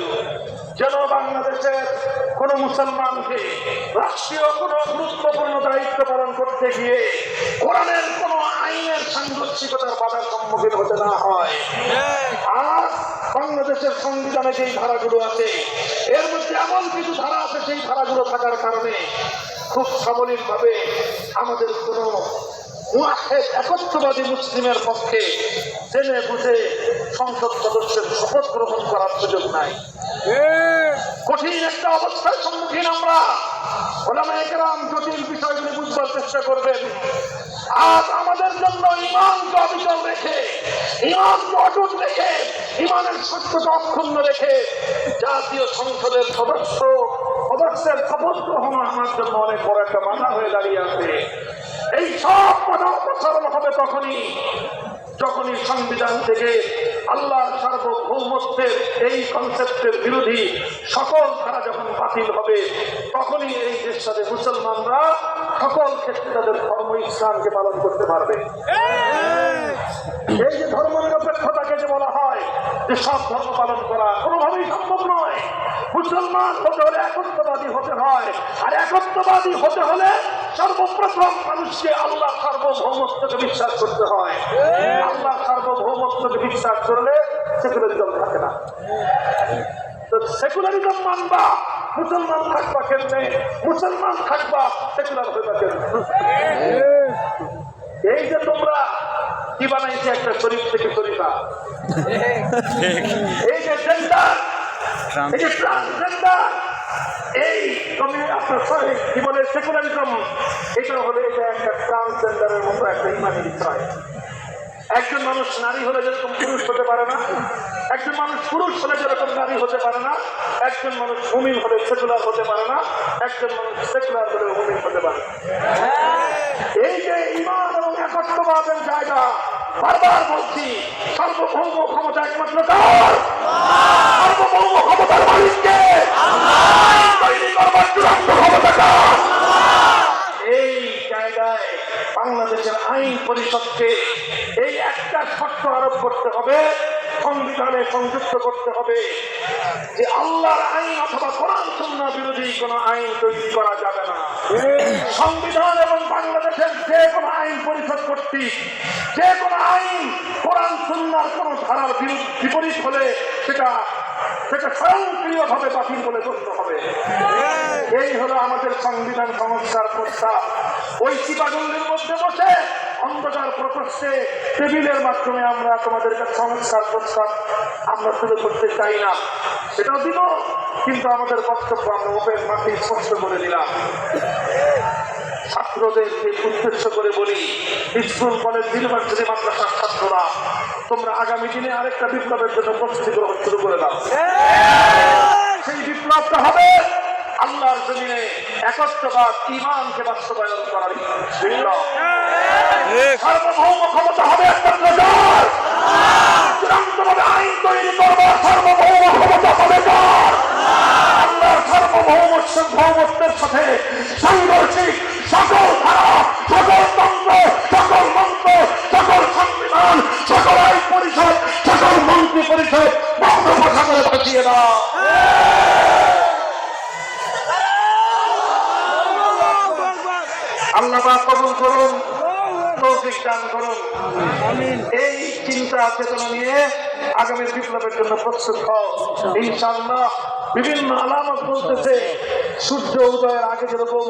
যেন বাংলাদেশের কোন মুসলমানকে রাষ্ট্রীয় কোন গুরুত্বপূর্ণ দায়িত্ব পালন করতে গিয়ে কোরআনের কোন আইনের সাংঘর্ষিকতার বাধার সম্মুখীন হতে না হয়। আর বাংলাদেশের সংবিধানে যেই ধারাগুলো আছে এর মধ্যে এমন কিছু ধারা আছে, সেই ধারাগুলো থাকার কারণে খুব সাবলীলভাবে আমাদের কোন একত্ববাদী মুসলিমের পক্ষে জেনে বুঝে সংসদ সদস্যের শপথ গ্রহণ করার সুযোগ নাই। কঠিন একটা অবস্থার সম্মুখীন আমরা। ওলামায়ে কেরাম জটিল বিষয়গুলি বুঝবার চেষ্টা করবেন। আজ আমাদের জন্য ঈমানকে অবিচল রেখে, ঈমানকে অটুট রেখে, ঈমানের সত্যতা অক্ষুণ্ণ রেখে জাতীয় সংসদের সদস্যের শপথ গ্রহণ আমার জন্য অনেক বড় একটা বাধা হয়ে দাঁড়িয়ে আছে। এই সব বাধা অপসারণ হবে যখনই সংবিধান থেকে আল্লাহর সার্বভৌমত্বের এই কনসেপ্টের বিরোধী সকল ধারা যখন বাতিল হবে, তখনই এই দেশটাতে মুসলমানরা সকল ক্ষেত্রে তাদের ধর্ম ইসলামকে পালন করতে পারবে। এই যে ধর্ম নিরপেক্ষতাকে যে বলা হয় যে সব ধর্ম পালন করা, কোনোভাবেই সম্ভব নয়। মুসলমান হতে হলে একত্ববাদী হতে হয়, আর একত্ববাদী হতে হলে সর্বপ্রথম মানুষকে আল্লাহ সার্বভৌমত্বকে বিশ্বাস করতে হয়। আল্লাহ সার্বভৌমত্বকে বিশ্বাস করলে সেকুলারিজম থাকে না। তো সেকুলারিজম মানবা, মুসলমান থাকবা কেমনে, মুসলমান থাকবা সেকুলার হইবা কেমনে? এই যে তোমরা কি বানাইছে একটা শরীফ থেকে শরীফা, এই যে জেন্ডার, এই যে ট্রান্সজেন্ডার, এই তুমি আপনার কি বলে সেকুলারিজম, এটা হলে এটা একটা ট্রান্সজেন্ডারের মতো একটা ইমানি বিষয়। একজন মানুষ নারী হলে যেরকম পুরুষ হতে পারে না, একজন মানুষ পুরুষ হলে যেরকম নারী হতে পারে না, একজন মানুষ মুমিন হলে সেকুলার হতে পারে না, একজন মানুষ সেকুলার হলে মুমিন হতে পারে। এই যে ঈমান এবং একত্ববাদের জায়গা, বারবার বলছি, সার্বভৌম ক্ষমতা একমাত্র কার? সার্বভৌম ক্ষমতার মালিককে। তৈরি করবার চূড়ান্ত ক্ষমতা কার? এই জায়গায় বাংলাদেশের আইন পরিষদকে এই একটা শর্ত আরোপ করতে হবে, সংবিধানে সংযুক্ত করতে হবে যে আল্লাহর আইন অথবা কোরআন সুন্নাহ বিরোধী কোন আইন তৈরি করা যাবে না। সংবিধান এবং বাংলাদেশের যে কোনো আইন পরিষদ কর্তৃক যে কোনো আইন কোরআন সুন্নাহর কোন ধারার বিপরীত হলে সেটা স্বয়ংক্রিয়ভাবে বাতিল বলে গণ্য হবে। এই হলো আমাদের সংবিধান সংস্কার প্রস্তাব। ওই চিপাগুলির মধ্যে বসে অন্ধকার প্রকোষ্ঠে টেবিলের মাধ্যমে আমরা তোমাদের কাছে সংস্কার প্রস্তাব আমরা তুলে করতে চাই না, সেটাও দিব, কিন্তু আমাদের বক্তব্য আমরা ওপেন মাঠে স্পষ্ট করে দিলাম। ছাত্রদেরকে উদ্দেশ্য করে বলি, স্কুল কলেজ ইউনিভার্সিটি মাদ্রাসার ছাত্ররা, তোমরা আগামী দিনে আরেকটা বিপ্লবের জন্য প্রস্তুতি গ্রহণ শুরু করে দাও। সেই বিপ্লবটা হবে আল্লাহর জমিনে একত্ববাদ, ঈমানকে বাস্তবায়ন করার বিপ্লব। সার্বভৌম ক্ষমতা হবে একমাত্র কার? চূড়ান্তভাবে আইন তৈরি করবার সার্বভৌম ক্ষমতা হবে কার? আল্লাহর সার্বভৌমত্বের সাথে সাংঘর্ষিক সকল ধারা, সকল তন্ত্র, সকল মন্ত্র, সকল সংবিধান, সকল আইন পরিষদ, সকল মন্ত্রী পরিষদ বঙ্গোপসাগরে ভাসিয়ে দাও। আল্লাহ পাক কবুল করুন, তৌফিক দান করুন। এই চিন্তা চেতনা নিয়ে আগামী বিপ্লবের জন্য প্রস্তুত হও ইনশাআল্লাহ। বিভিন্ন আলামত বলতেছে সূর্য উদয়ের আগে যেরকম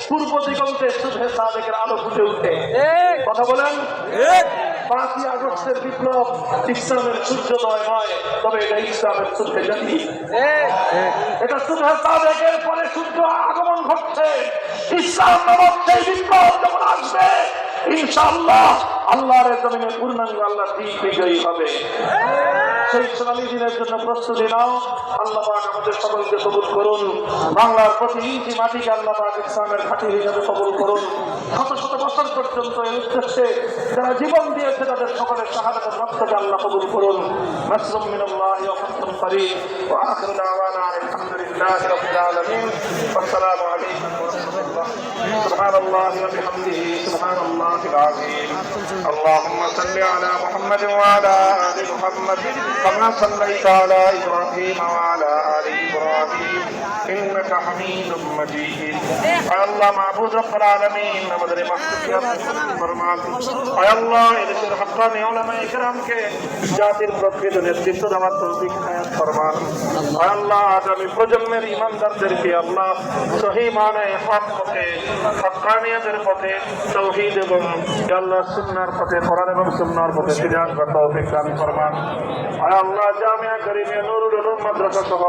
পূর্ব দিগন্তে সুবহে সাদেকের আলো ফুটে উঠে। কথা বলেন, 5ই আগস্টের বিপ্লব ইসলামের সূর্যোদয় নয়, তবে এটা ইসলামের সুবহে জাতি। এটা সুবহে সাদেকের পরে সূর্য আগমন ঘটছে। ইসলাম নামক সেই বিপ্লব যখন আসবে ইনশাআল্লাহ আল্লাহর জমিনে পূর্ণাঙ্গ আল্লাহ দ্বীন বিজয়ী হবে। সেই সোনালী দিনের জন্য প্রস্তুতি নাও। আল্লাহ পাক আমাদের সকলকে কবুল করুন। বাংলার প্রতি ইঞ্চি মাটিকে আল্লাহ পাক ইসলামের ঘাঁটি হিসেবে কবুল করুন। শত শত বছর পর্যন্ত এই উদ্দেশ্যে যারা জীবন দিয়েছে তাদের সকলের শাহাদাতের রক্তকে আল্লাহ কবুল করুন। নাসরুম মিনাল্লাহি ওয়া ফাতহুন করিব ওয়া আখিরু দাওয়ানা আলহামদুলিল্লাহি রাব্বিল আলামিন। আসসালামু আলাইকুম ওয়া রাহমাতুল্লাহ। সুবহানাল্লাহি ওয়া বিহামদিহি সুবহানাল্লাহিল আযীম। আল্লাহুম্মা সাল্লি আলা মুহাম্মাদিন ওয়া আলা আলি মুহাম্মাদ কামা সাল্লাইতা আলা ইব্রাহিম ওয়া আলা আলি ইব্রাহিম ইন্নাকা হামিদুম মাজিদ। আল্লাহ মাবুদ রব্বুল আলামিন, আমাদের মাকসুদিয়াত ফরমান। আয় আল্লাহ, এদেশের হক্কানি উলামায়ে কেরামকে জাতির প্রকৃত নেতৃত্ব দেওয়ার তৌফিক আয়াত ফরমান। আয় আল্লাহ, আগামী প্রজন্মের ঈমানদারদেরকে আল্লাহ সহিহ মানে হক পথে, হক্কানিয়াতের পথে, তাওহীদ এবং আল্লাহ সুন্নাহর পথে, কোরআন এবং সুন্নাহর পথে ফিরে আসবার তৌফিক দান ফরমান। আয় আল্লাহ, জামিয়া কারিমিয়া নুরুল উলুম মাদ্রাসা সহ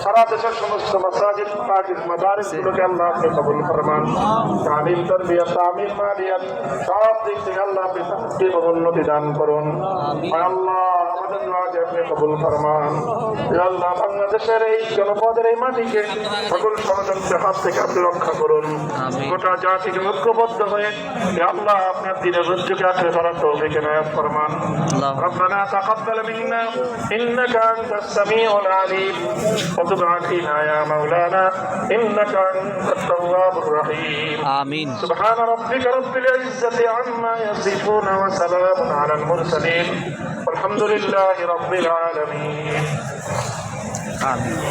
সারা দেশের সমস্ত মাসাজিদ, মাদারিসগুলোকে আল্লাহ আপনি কবুল ফরমান। তালিম, তারবিয়াত, তামিল, মালিয়াত সব দিক থেকে আল্লাহ আপনি তাকদীর ও উন্নতি দান করুন। আয় আল্লাহ, আমাদের দোয়াকে আপনি কবুল ফরমান। ইয়া আল্লাহ, বাংলাদেশের এই জনপদের এই মাটিকে সকল ষড়যন্ত্রের হাত থেকে আপনি রক্ষা করুন। গোটা জাতিকে ঐক্যবদ্ধ হয়ে ইয়া আল্লাহ আপনার দ্বীনের রজ্জুকে আঁকড়ে ধরার তৌফিক এনায়েত ফরমান। ربنا تقبل منا إنك أنت السميع العليم وتب علينا يا مولانا إنك أنت التواب الرحيم. آمين. سبحان ربك رب العزة عما يصفون وسلام على المرسلين والحمد لله رب العالمين. آمين.